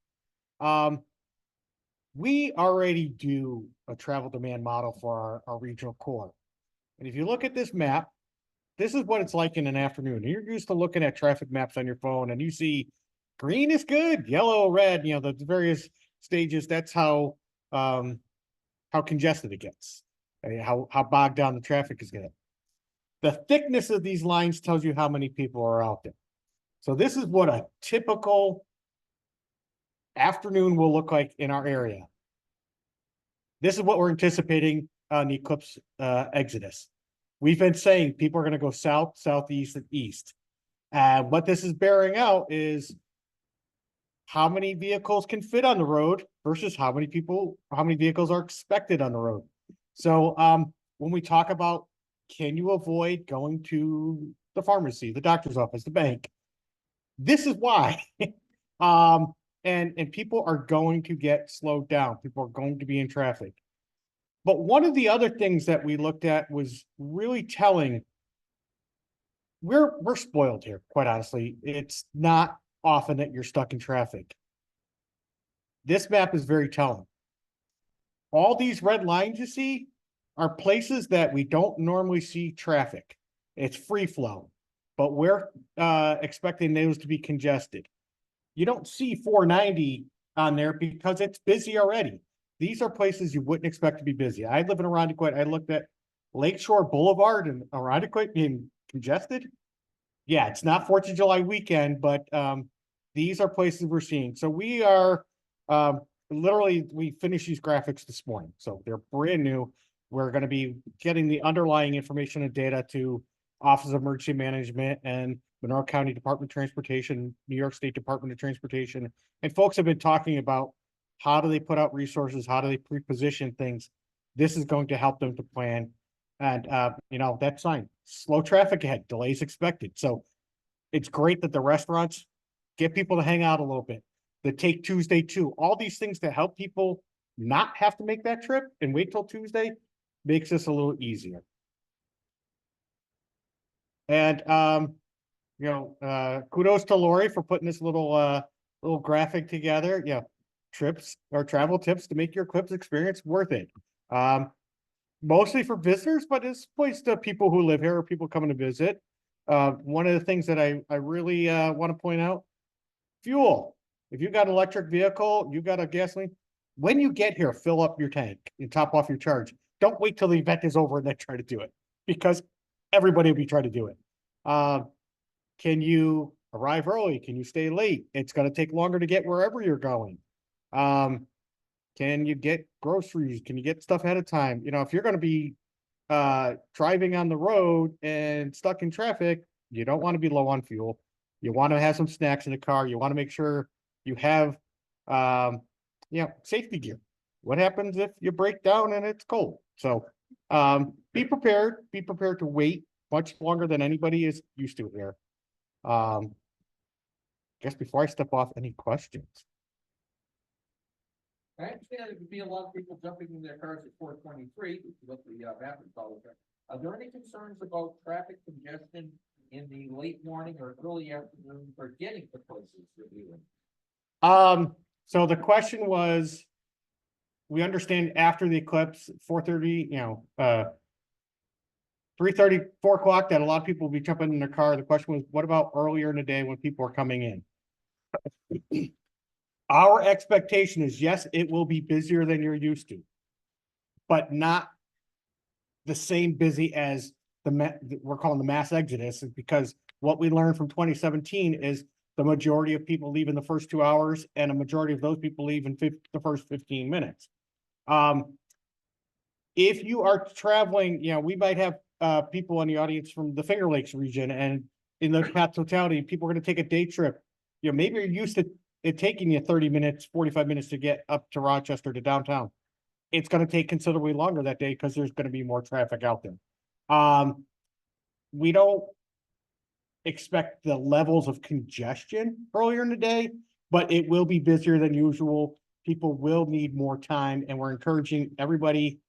We already do a travel demand model for our regional core. And if you look at this map, this is what it's like in an afternoon. You're used to looking at traffic maps on your phone and you see green is good, yellow, red, the various stages. That's how congested it gets, how bogged down the traffic is getting. The thickness of these lines tells you how many people are out there. So this is what a typical afternoon will look like in our area. This is what we're anticipating on the Eclipse exodus. We've been saying people are going to go south, southeast, and east. And what this is bearing out is how many vehicles can fit on the road versus how many vehicles are expected on the road. So when we talk about, can you avoid going to the pharmacy, the doctor's office, the bank? This is why. And people are going to get slowed down. People are going to be in traffic. But one of the other things that we looked at was really telling. We're spoiled here, quite honestly. It's not often that you're stuck in traffic. This map is very telling. All these red lines you see are places that we don't normally see traffic. It's free flow, but we're expecting those to be congested. You don't see 490 on there because it's busy already. These are places you wouldn't expect to be busy. I live in Arundequit. I looked at Lakeshore Boulevard and Arundequit being congested. Yeah, it's not 4th of July weekend, but these are places we're seeing. So we are literally, we finished these graphics this morning. So they're brand new. We're going to be getting the underlying information and data to Office of Emergency Management and Monroe County Department of Transportation, New York State Department of Transportation. And folks have been talking about how do they put out resources? How do they pre-position things? This is going to help them to plan. And, you know, that's fine. Slow traffic ahead, delays expected. So it's great that the restaurants get people to hang out a little bit. The Take Tuesday too. All these things to help people not have to make that trip and wait till Tuesday makes this a little easier. And, you know, kudos to Lori for putting this little graphic together. Yeah, trips or travel tips to make your Eclipse experience worth it. Mostly for visitors, but it's placed to people who live here or people coming to visit. One of the things that I really want to point out, fuel. If you got an electric vehicle, you got a gasoline, when you get here, fill up your tank and top off your charge. Don't wait till the event is over and then try to do it, because everybody will be trying to do it. Can you arrive early? Can you stay late? It's going to take longer to get wherever you're going. Can you get groceries? Can you get stuff ahead of time? You know, if you're going to be driving on the road and stuck in traffic, you don't want to be low on fuel. You want to have some snacks in the car. You want to make sure you have, you know, safety gear. What happens if you break down and it's cold? So be prepared to wait much longer than anybody is used to here. Guess before I step off, any questions? I understand there could be a lot of people jumping in their cars at 423, what the map is called. Are there any concerns about traffic congestion in the late morning or early afternoon for getting to places you're viewing? So the question was, we understand after the eclipse, 4:30, you know, 3:30, 4 o'clock, that a lot of people will be jumping in their car. The question was, what about earlier in the day when people are coming in? Our expectation is, yes, it will be busier than you're used to, but not the same busy as we're calling the mass exodus, because what we learned from 2017 is the majority of people leave in the first 2 hours, and a majority of those people leave in the first 15 minutes. If you are traveling, you know, we might have people in the audience from the Finger Lakes region, and in the path totality, people are going to take a day trip. You know, maybe you're used to it taking you 30 minutes, 45 minutes to get up to Rochester to downtown. It's going to take considerably longer that day because there's going to be more traffic out there. We don't expect the levels of congestion earlier in the day, but it will be busier than usual. People will need more time, and we're encouraging everybody,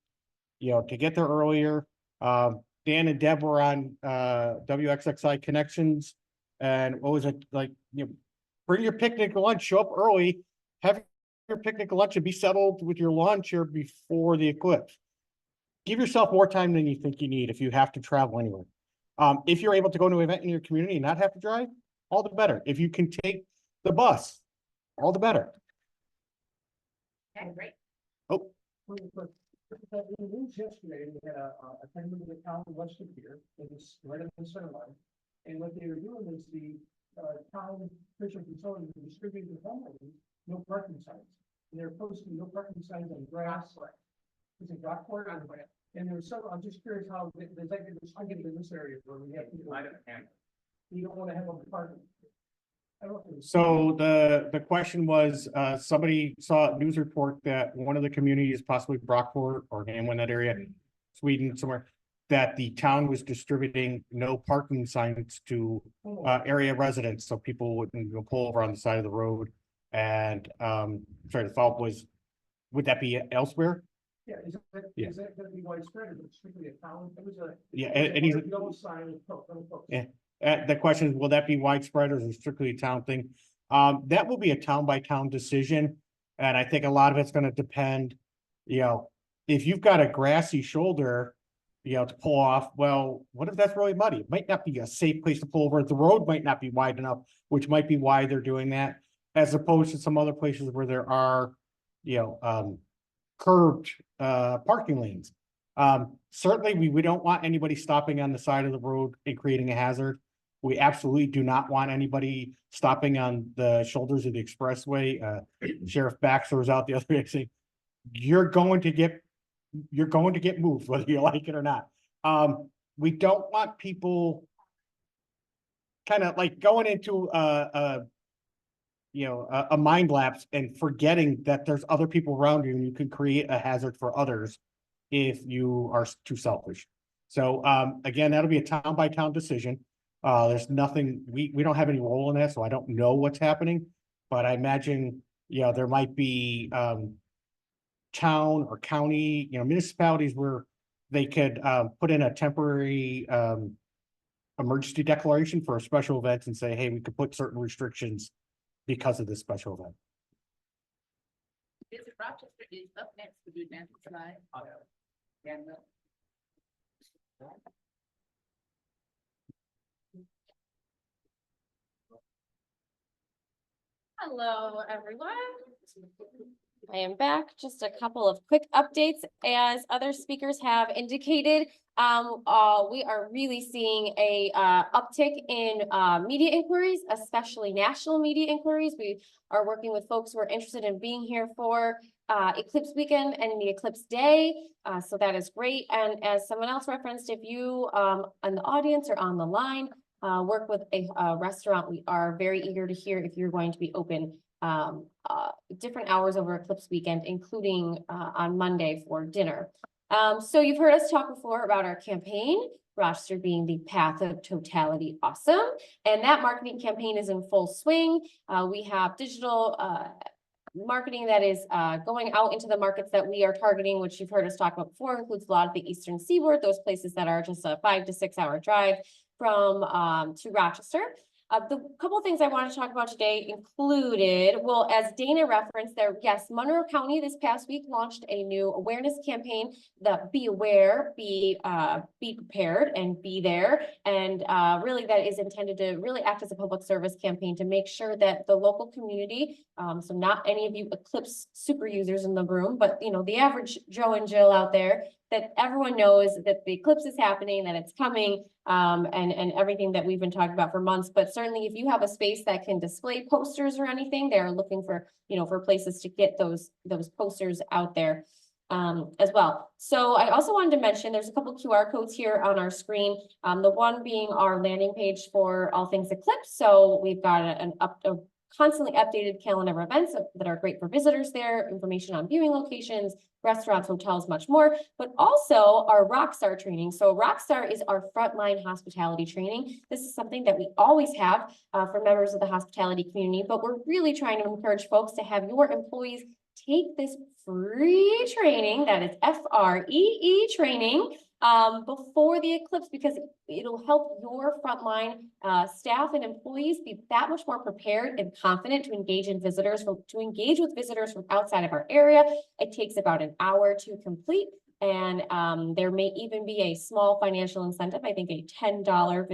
you know, to get there earlier. Dan and Deb were on WXXI Connections, and what was it like? You know, bring your picnic lunch, show up early, have your picnic lunch, and be settled with your lunch or before the eclipse. Give yourself more time than you think you need if you have to travel anywhere. If you're able to go to an event in your community and not have to drive, all the better. If you can take the bus, all the better. Okay, great. Oh. In the news yesterday, we had a 10-minute town in Western here, it was right on the center line. And what they were doing is the town official consultant distributing the homeowners no parking signs. And they're posting no parking signs on grass Is it Rockport? And there's some, I'm just curious how, there's like, I'm getting in this area where we have people. You don't wanna have them parking. I don't think. So the question was, somebody saw a news report that one of the communities, possibly Brockport or Hamlin, that area, Sweden somewhere, that the town was distributing no parking signs to area residents, so people wouldn't go pull over on the side of the road. And sorry, the thought was, would that be elsewhere? Yeah, Yeah. is that gonna be widespread, or strictly a town? It was a. Yeah, it was a and he's- yellow sign with no post. Yeah. The question is, will that be widespread or is it strictly a town thing? That will be a town by town decision. And I think a lot of it's gonna depend, you know, if you've got a grassy shoulder, you know, to pull off, well, what if that's really muddy? It might not be a safe place to pull over. The road might not be wide enough, which might be why they're doing that. As opposed to some other places where there are, you know, curved, parking lanes. Certainly we don't want anybody stopping on the side of the road and creating a hazard. We absolutely do not want anybody stopping on the shoulders of the expressway. Sheriff Baxter was out the other day saying, you're going to get moved, whether you like it or not. We don't want people kind of like going into a mind lapse and forgetting that there's other people around you and you can create a hazard for others if you are too selfish. So again, that'll be a town by town decision. There's nothing, we don't have any role in that, so I don't know what's happening, but I imagine, you know, there might be town or county, you know, municipalities where they could put in a temporary emergency declaration for a special event and say, hey, we could put certain restrictions because of this special event. Visit Rochester is up next to do next slide. And Hello, everyone. I am back. Just a couple of quick updates. As other speakers have indicated, we are really seeing a uptick in media inquiries, especially national media inquiries. We are working with folks who are interested in being here for Eclipse weekend and the Eclipse day. So that is great. And as someone else referenced, if you in the audience or on the line work with a restaurant, we are very eager to hear if you're going to be open different hours over Eclipse weekend, including on Monday for dinner. So you've heard us talk before about our campaign, Rochester being the path of totality awesome. And that marketing campaign is in full swing. We have digital marketing that is going out into the markets that we are targeting, which you've heard us talk about before, includes a lot of the Eastern Seaboard, those places that are just a 5 to 6 hour drive from to Rochester. The couple of things I want to talk about today included, well, as Dana referenced there, yes, Monroe County this past week launched a new awareness campaign, the Be Aware, Be Prepared, and Be There. And really that is intended to really act as a public service campaign to make sure that the local community, so not any of you Eclipse super users in the room, but you know, the average Joe and Jill out there, that everyone knows that the eclipse is happening, that it's coming, and everything that we've been talking about for months. But certainly if you have a space that can display posters or anything, they're looking for, you know, for places to get those posters out there as well. So I also wanted to mention, there's a couple QR codes here on our screen. The one being our landing page for all things Eclipse. So we've got a constantly updated calendar of events that are great for visitors there, information on viewing locations, restaurants, hotels, much more, but also our ROCS training. So ROCS is our frontline hospitality training. This is something that we always have for members of the hospitality community, but we're really trying to encourage folks to have your employees take this free training, that is FREE training, before the eclipse, because it'll help your frontline staff and employees be that much more prepared and confident to engage with visitors from outside of our area. It takes about an hour to complete, and there may even be a small financial incentive. I think a $10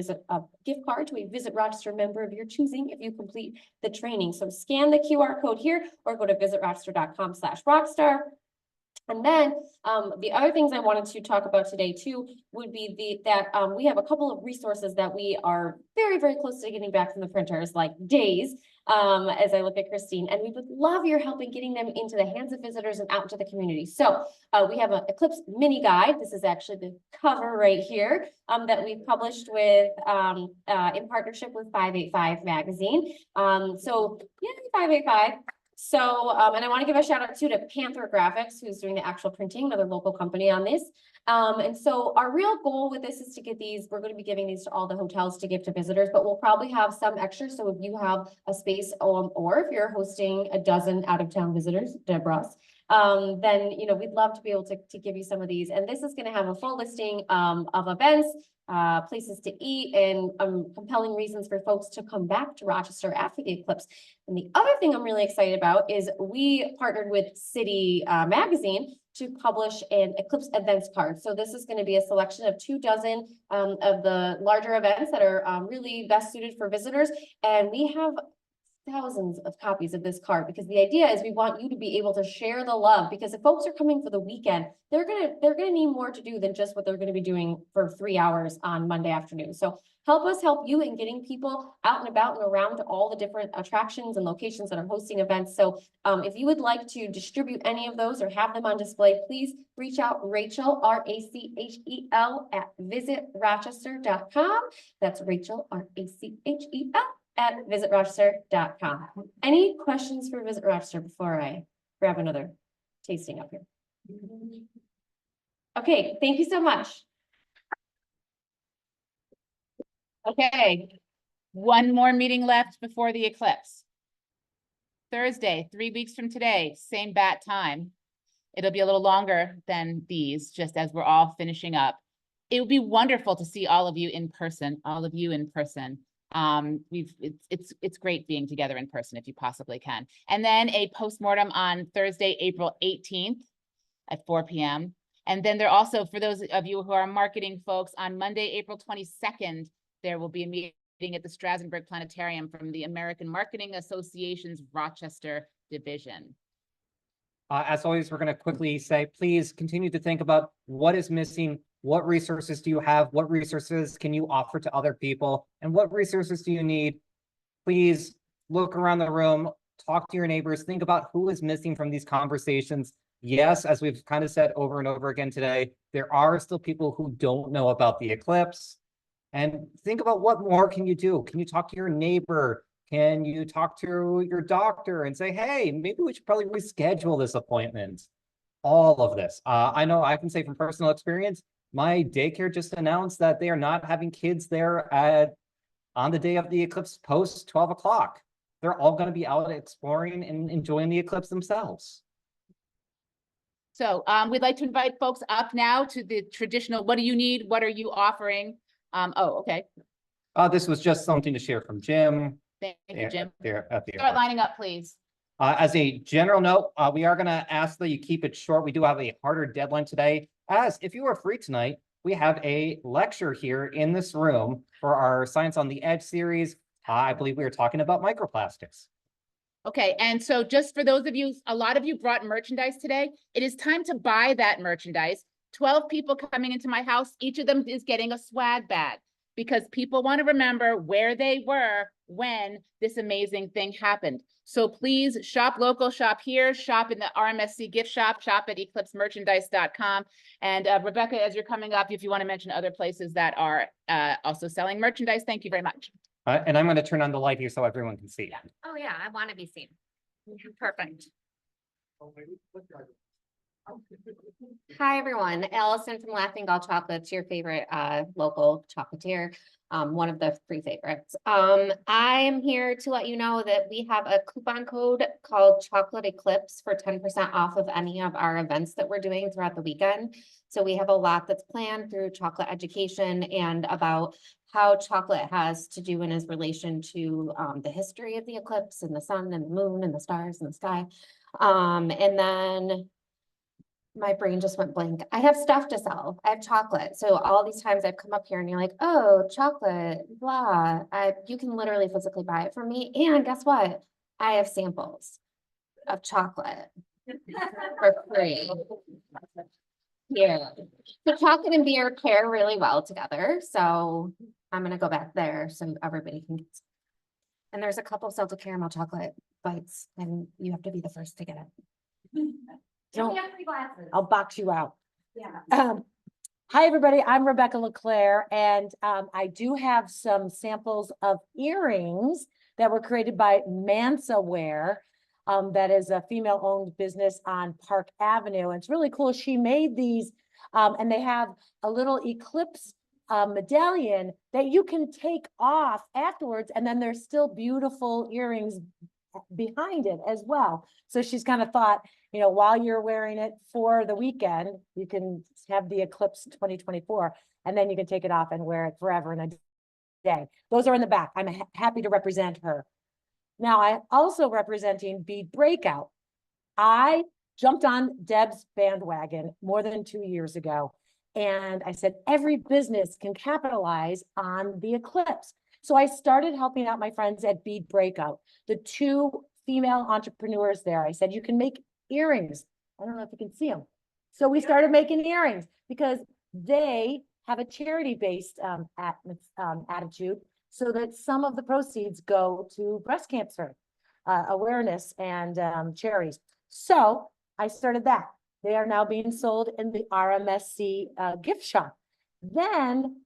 gift card to a Visit Rochester member of your choosing if you complete the training. So scan the QR code here or go to visitrochester.com/rockstar. And then the other things I wanted to talk about today too would be that we have a couple of resources that we are very, very close to getting back from the printers, like days, as I look at Christine, and we would love your help in getting them into the hands of visitors and out into the community. So we have an Eclipse mini guide. This is actually the cover right here that we've published with in partnership with 585 magazine. So yeah, 585. So, and I want to give a shout out too to Panther Graphics, who's doing the actual printing, another local company on this. And so our real goal with this is to get these, we're going to be giving these to all the hotels to give to visitors, but we'll probably have some extra. So if you have a space, or if you're hosting a dozen out of town visitors, Deborah's, then, you know, we'd love to be able to give you some of these. And this is going to have a full listing of events, places to eat, and compelling reasons for folks to come back to Rochester after the eclipse. And the other thing I'm really excited about is we partnered with City Magazine to publish an Eclipse events card. So this is going to be a selection of 24 of the larger events that are really best suited for visitors. And we have thousands of copies of this card, because the idea is we want you to be able to share the love, because if folks are coming for the weekend, they're gonna need more to do than just what they're going to be doing for 3 hours on Monday afternoon. So help us help you in getting people out and about and around all the different attractions and locations that are hosting events. So if you would like to distribute any of those or have them on display, please reach out Rachel, RACHEL @visitrochester.com. That's Rachel, RACHEL @visitrochester.com. Any questions for Visit Rochester before I grab another tasting up here? Okay, thank you so much. Okay, one more meeting left before the eclipse. Thursday, 3 weeks from today, same bat time. It'll be a little longer than these, just as we're all finishing up. It would be wonderful to see all of you in person, It's great being together in person if you possibly can. And then a postmortem on Thursday, April 18th at 4 p.m. And then there also, for those of you who are marketing folks, on Monday, April 22nd, there will be a meeting at the Strasbourg Planetarium from the American Marketing Association's Rochester division. As always, we're going to quickly say, please continue to think about what is missing. What resources do you have? What resources can you offer to other people? And what resources do you need? Please look around the room, talk to your neighbors, think about who is missing from these conversations. Yes, as we've kind of said over and over again today, there are still people who don't know about the eclipse. And think about what more can you do? Can you talk to your neighbor? Can you talk to your doctor and say, hey, maybe we should probably reschedule this appointment? All of this. I know I can say from personal experience, my daycare just announced that they are not having kids there on the day of the eclipse post 12 o'clock. They're all going to be out exploring and enjoying the eclipse themselves. So we'd like to invite folks up now to the traditional, what do you need? What are you offering? Oh, okay. This was just something to share from Jim. Thank you, Jim. At the Start lining up, please. As a general note, we are going to ask that you keep it short. We do have a harder deadline today. As if you are free tonight, we have a lecture here in this room for our Science on the Edge series. I believe we were talking about microplastics. Okay, and so just for those of you, a lot of you brought merchandise today. It is time to buy that merchandise. 12 people coming into my house, each of them is getting a swag bag, because people want to remember where they were when this amazing thing happened. So please shop local, shop here, shop in the RMSC gift shop, shop at eclipsemerchandise.com. And Rebecca, as you're coming up, if you want to mention other places that are also selling merchandise, thank you very much. And I'm going to turn on the light here so everyone can see. Oh, yeah, I want to be seen. Perfect. Hi, everyone. Allison from Laughing Gal Chocolates, your favorite local chocolatier, one of the free favorites. I am here to let you know that we have a coupon code called Chocolate Eclipse for 10% off of any of our events that we're doing throughout the weekend. So we have a lot that's planned through chocolate education and about how chocolate has to do in its relation to the history of the eclipse and the sun and the moon and the stars in the sky. And then my brain just went blank. I have stuff to sell. I have chocolate. So all these times I've come up here and you're like, oh, chocolate, blah. You can literally physically buy it from me. And guess what? I have samples of chocolate For free. Yeah. The chocolate and beer pair really well together, so I'm gonna go back there so everybody can get. And there's a couple salted caramel chocolate bites, and you have to be the first to get it. Don't have free glasses. I'll box you out. Yeah. Hi, everybody. I'm Rebecca LeClaire, and I do have some samples of earrings that were created by Mansa Wear. That is a female-owned business on Park Avenue. And it's really cool. She made these, and they have a little eclipse medallion that you can take off afterwards, and then there's still beautiful earrings behind it as well. So she's kind of thought, you know, while you're wearing it for the weekend, you can have the Eclipse 2024, and then you can take it off and wear it forever and a day. Those are in the back. I'm happy to represent her. Now, I'm also representing Bead Breakout. I jumped on Deb's bandwagon more than 2 years ago, and I said, every business can capitalize on the eclipse. So I started helping out my friends at Bead Breakout, the 2 female entrepreneurs there. I said, you can make earrings. I don't know if you can see them. So we started making earrings because they have a charity-based attitude, so that some of the proceeds go to breast cancer awareness and charities. So I started that. They are now being sold in the RMSC gift shop. Then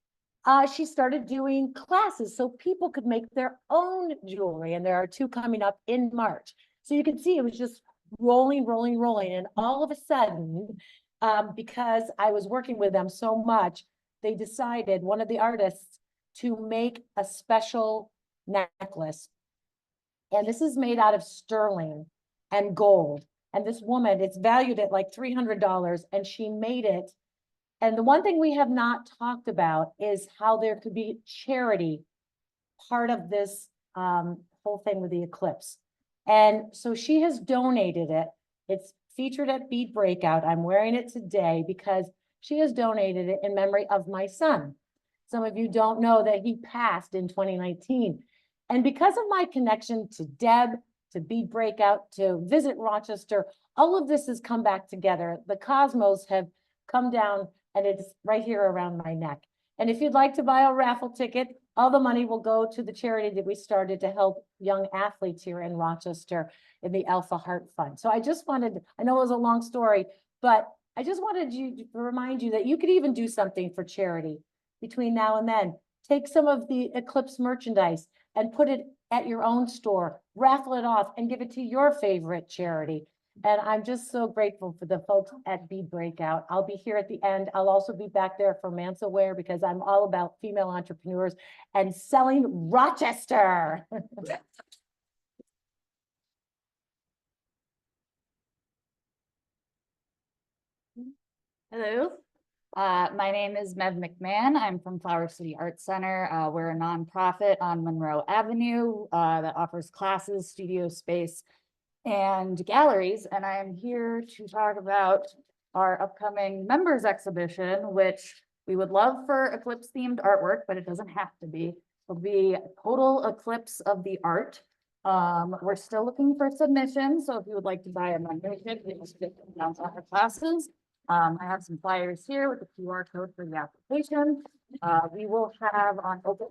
she started doing classes so people could make their own jewelry, and there are 2 coming up in March. So you can see it was just rolling, rolling, rolling. And all of a sudden, because I was working with them so much, they decided, one of the artists, to make a special necklace. And this is made out of sterling and gold. And this woman, it's valued at like $300, and she made it. And the one thing we have not talked about is how there could be charity part of this whole thing with the eclipse. And so she has donated it. It's featured at Bead Breakout. I'm wearing it today because she has donated it in memory of my son. Some of you don't know that he passed in 2019. And because of my connection to Deb, to Bead Breakout, to Visit Rochester, all of this has come back together. The cosmos have come down, and it's right here around my neck. And if you'd like to buy a raffle ticket, all the money will go to the charity that we started to help young athletes here in Rochester in the Alpha Heart Fund. So I just wanted, I know it was a long story, but I just wanted to remind you that you could even do something for charity between now and then. Take some of the Eclipse merchandise and put it at your own store, raffle it off, and give it to your favorite charity. And I'm just so grateful for the folks at Bead Breakout. I'll be here at the end. I'll also be back there for Mansa Wear because I'm all about female entrepreneurs and selling Rochester. Hello, my name is Mev McMahon. I'm from Flower City Art Center. We're a nonprofit on Monroe Avenue that offers classes, studio space, and galleries. And I am here to talk about our upcoming members exhibition, which we would love for eclipse themed artwork, but it doesn't have to be. It'll be a total eclipse of the art. We're still looking for submissions. So if you would like to buy a membership, you just get down to our classes. I have some flyers here with the QR code for the application. We will have on open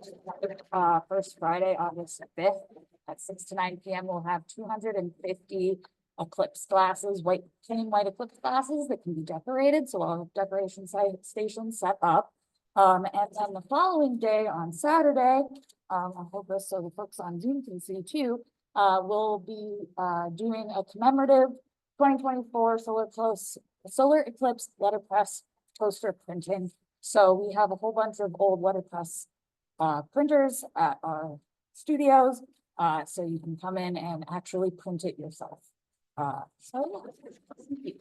first Friday, August 5th at 6 to 9 p.m. We'll have 250 eclipse glasses, white eclipse glasses that can be decorated. So I'll have decoration stations set up. And then the following day on Saturday, I'll hold this so the folks on Zoom can see too, we'll be doing a commemorative 2024 solar eclipse letterpress poster printing. So we have a whole bunch of old letterpress printers at our studios, so you can come in and actually print it yourself. So thank you.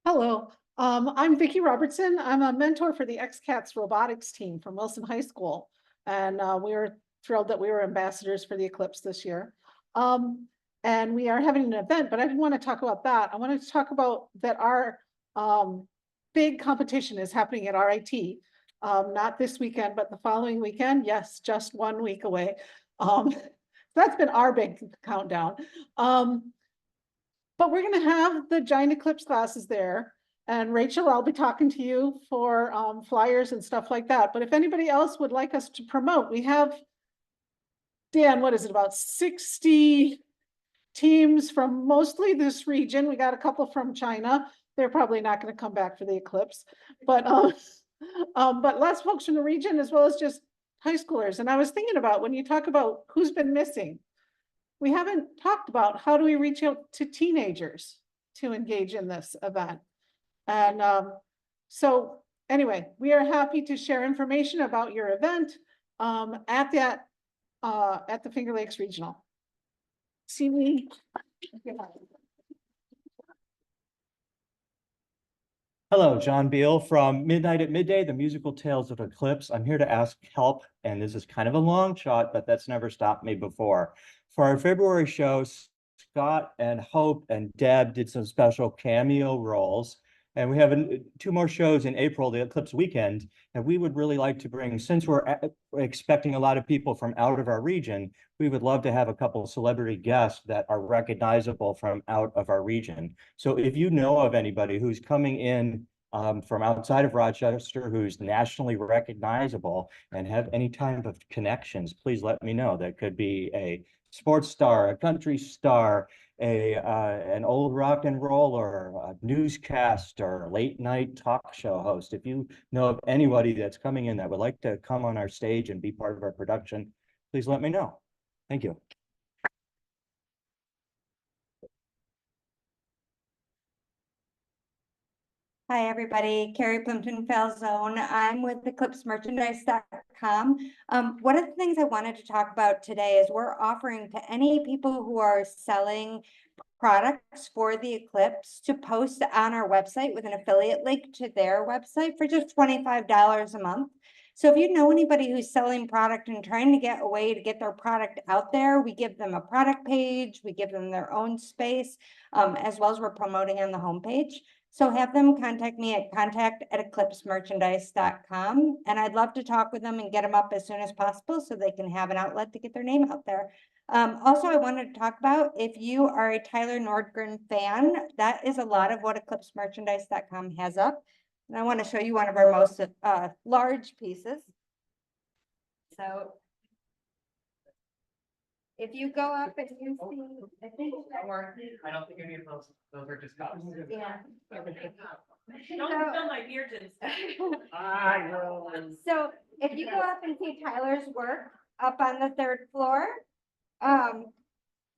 Hello, I'm Vicki Robertson. I'm a mentor for the XCATS robotics team from Wilson High School. And we were thrilled that we were ambassadors for the Eclipse this year. And we are having an event, but I didn't want to talk about that. I wanted to talk about that our big competition is happening at RIT. Not this weekend, but the following weekend. Yes, just 1 week away. That's been our big countdown. But we're gonna have the giant eclipse classes there. And Rachel, I'll be talking to you for flyers and stuff like that. But if anybody else would like us to promote, we have, Dan, what is it, about 60 teams from mostly this region. We got a couple from China. They're probably not going to come back for the eclipse, but lots of folks from the region as well as just high schoolers. And I was thinking about when you talk about who's been missing, we haven't talked about how do we reach out to teenagers to engage in this event. And so anyway, we are happy to share information about your event at the Finger Lakes Regional. See me. Hello, John Beal from Midnight at Midday, the musical Tales of Eclipse. I'm here to ask help, and this is kind of a long shot, but that's never stopped me before. For our February show, Scott and Hope and Deb did some special cameo roles, and we have two more shows in April, the Eclipse weekend, and we would really like to bring, since we're expecting a lot of people from out of our region, we would love to have a couple of celebrity guests that are recognizable from out of our region. So if you know of anybody who's coming in from outside of Rochester, who's nationally recognizable and have any type of connections, please let me know. That could be a sports star, a country star, an old rock and roller, a newscaster, late night talk show host. If you know of anybody that's coming in that would like to come on our stage and be part of our production, please let me know. Thank you. Hi, everybody. Carrie Plimpton-Falzone. I'm with EclipseMerchandise.com. One of the things I wanted to talk about today is we're offering to any people who are selling products for the Eclipse to post on our website with an affiliate link to their website for just $25 a month. So if you know anybody who's selling product and trying to get a way to get their product out there, we give them a product page, we give them their own space, as well as we're promoting on the homepage. So have them contact me at contact@eclipsemerchandise.com. And I'd love to talk with them and get them up as soon as possible so they can have an outlet to get their name out there. Also, I wanted to talk about if you are a Tyler Nordgren fan, that is a lot of what EclipseMerchandise.com has up. And I want to show you one of our most large pieces. So if you go up and you see, I think I don't think any of those are just cups. Yeah. Don't fill my beard and stuff. I will. So if you go up and see Tyler's work up on the 3rd floor,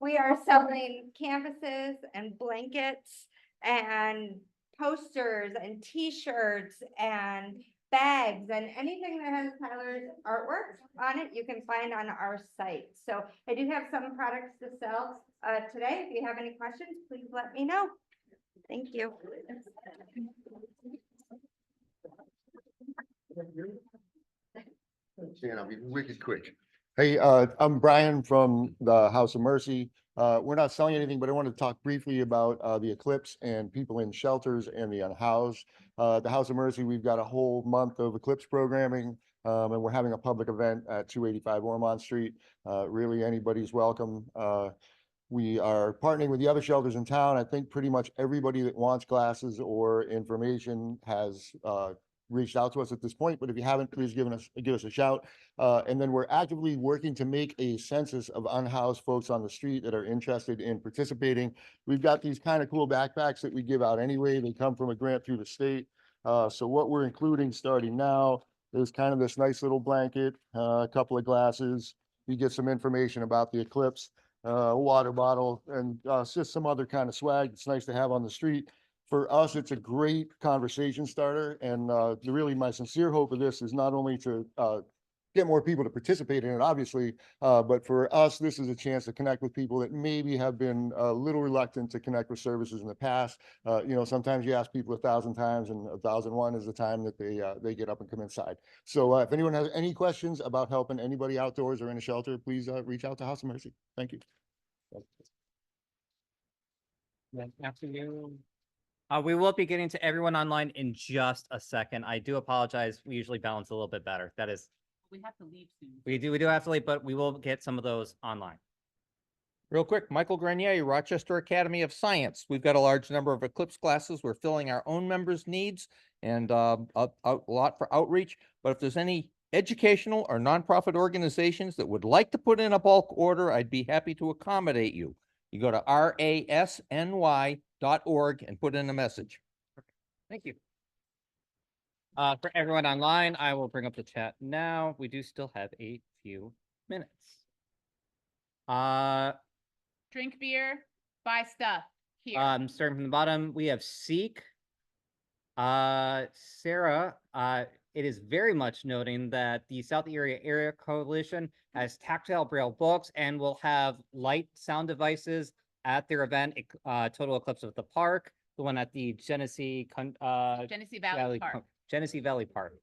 we are selling canvases and blankets and posters and t-shirts and bags and anything that has Tyler's artwork on it, you can find on our site. So I do have some products to sell today. If you have any questions, please let me know. Thank you. Dan, I'll be wicked quick. Hey, I'm Brian from the House of Mercy. We're not selling anything, but I wanted to talk briefly about the Eclipse and people in shelters and the unhoused. The House of Mercy, we've got a whole month of Eclipse programming, and we're having a public event at 285 Ormond Street. Really, anybody's welcome. We are partnering with the other shelters in town. I think pretty much everybody that wants glasses or information has reached out to us at this point, but if you haven't, please give us a shout. And then we're actively working to make a census of unhoused folks on the street that are interested in participating. We've got these kind of cool backpacks that we give out anyway. They come from a grant through the state. So what we're including starting now is kind of this nice little blanket, a couple of glasses. You get some information about the Eclipse, a water bottle, and just some other kind of swag. It's nice to have on the street. For us, it's a great conversation starter. And really my sincere hope of this is not only to get more people to participate in it, obviously, but for us, this is a chance to connect with people that maybe have been a little reluctant to connect with services in the past. You know, sometimes you ask people 1,000 times and 1,001 is the time that they get up and come inside. So if anyone has any questions about helping anybody outdoors or in a shelter, please reach out to House of Mercy. Thank you. After you. We will be getting to everyone online in just a second. I do apologize. We usually balance a little bit better. That is We have to leave soon. We do have to leave, but we will get some of those online. Real quick, Michael Grenier, Rochester Academy of Science. We've got a large number of Eclipse classes. We're filling our own members' needs and a lot for outreach. But if there's any educational or nonprofit organizations that would like to put in a bulk order, I'd be happy to accommodate you. You go to rasny.org and put in a message. Thank you. For everyone online, I will bring up the chat now. We do still have a few minutes. Drink beer, buy stuff here. Starting from the bottom, we have Seek. Sarah, it is very much noting that the South Area Coalition has tactile braille books and will have light sound devices at their event, Total Eclipse of the Park, the one at the Genesee Valley Park. Genesee Valley Park.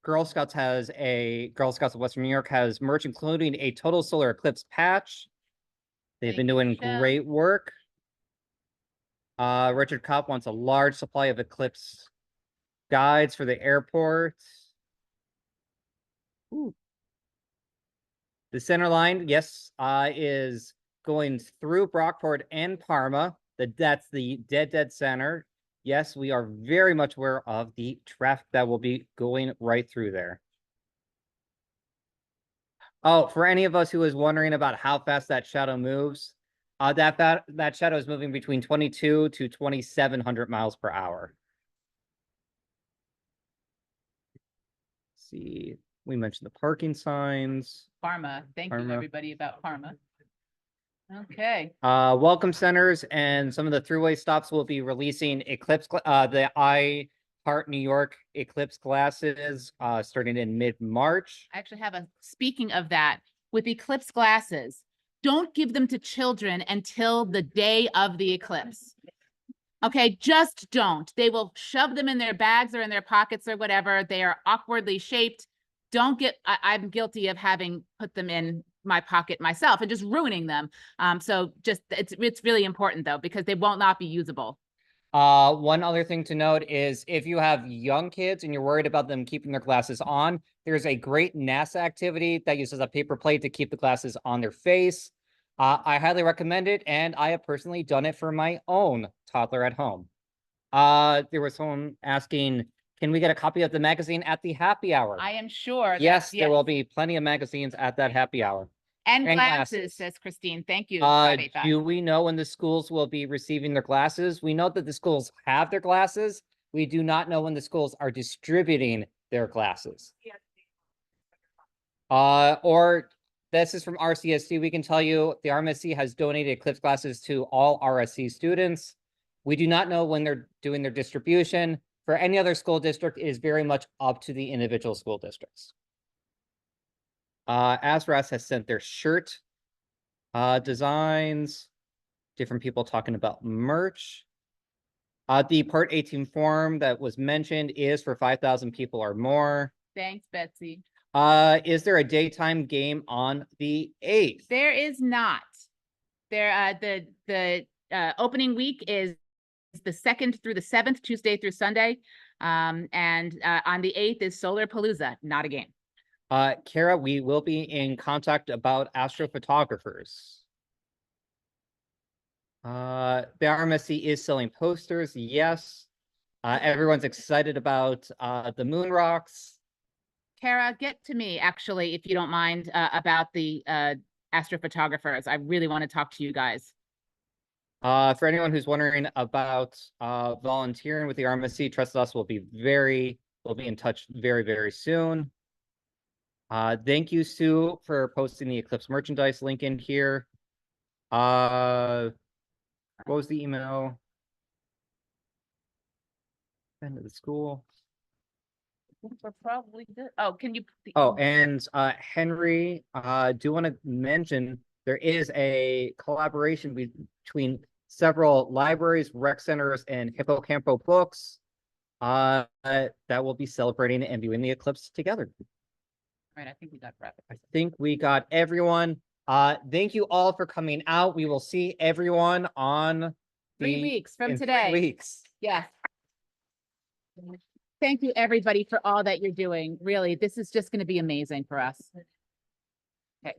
Girl Scouts of Western New York has merch, including a total solar eclipse patch. They've been doing great work. Richard Kopp wants a large supply of eclipse guides for the airport. Ooh. The center line, yes, is going through Brockport and Parma. That's the dead center. Yes, we are very much aware of the traffic that will be going right through there. Oh, for any of us who is wondering about how fast that shadow moves, that shadow is moving between 22 to 2,700 miles per hour. Let's see, we mentioned the parking signs. Parma. Thank you, Parma. everybody, about Parma. Okay. Welcome centers and some of the throughway stops will be releasing Eclipse, the iHeart New York Eclipse glasses, starting in mid-March. I actually have speaking of that, with Eclipse glasses, don't give them to children until the day of the eclipse. Okay, just don't. They will shove them in their bags or in their pockets or whatever. They are awkwardly shaped. Don't get, I'm guilty of having put them in my pocket myself and just ruining them. So just, it's really important though, because they will not be usable. One other thing to note is if you have young kids and you're worried about them keeping their glasses on, there's a great NASA activity that uses a paper plate to keep the glasses on their face. I highly recommend it, and I have personally done it for my own toddler at home. There was someone asking, can we get a copy of the magazine at the happy hour? I am sure. Yes, there will be plenty of magazines at that happy hour. And And glasses, says Christine. Thank you. Do we know when the schools will be receiving their glasses? We know that the schools have their glasses. We do not know when the schools are distributing their glasses. Or this is from RCSC. We can tell you the RMSC has donated Eclipse glasses to all RSC students. We do not know when they're doing their distribution. For any other school district, it is very much up to the individual school districts. Asras has sent their shirt designs, different people talking about merch. The Part 18 form that was mentioned is for 5,000 people or more. Thanks, Betsy. Is there a daytime game on the 8th? There is not. There, the opening week is the 2nd through the 7th, Tuesday through Sunday. And on the 8th is Solar Palooza, not a game. Kara, we will be in contact about astrophotographers. The RMSC is selling posters, yes. Everyone's excited about the moon rocks. Kara, get to me, actually, if you don't mind, about the astrophotographers. I really want to talk to you guys. For anyone who's wondering about volunteering with the RMSC, trust us, we'll be in touch very, very soon. Thank you, Sue, for posting the Eclipse merchandise link in here. What was the email? End of the school. We're probably good. Oh, can you? Oh, and Henry, do want to mention there is a collaboration between several libraries, rec centers, and Hippocampo Books that will be celebrating and viewing the eclipse together. All right, I think we got wrapped. I think we got everyone. Thank you all for coming out. We will see everyone on 3 weeks from today. 3 weeks. Yeah. Thank you, everybody, for all that you're doing. Really, this is just going to be amazing for us. Okay.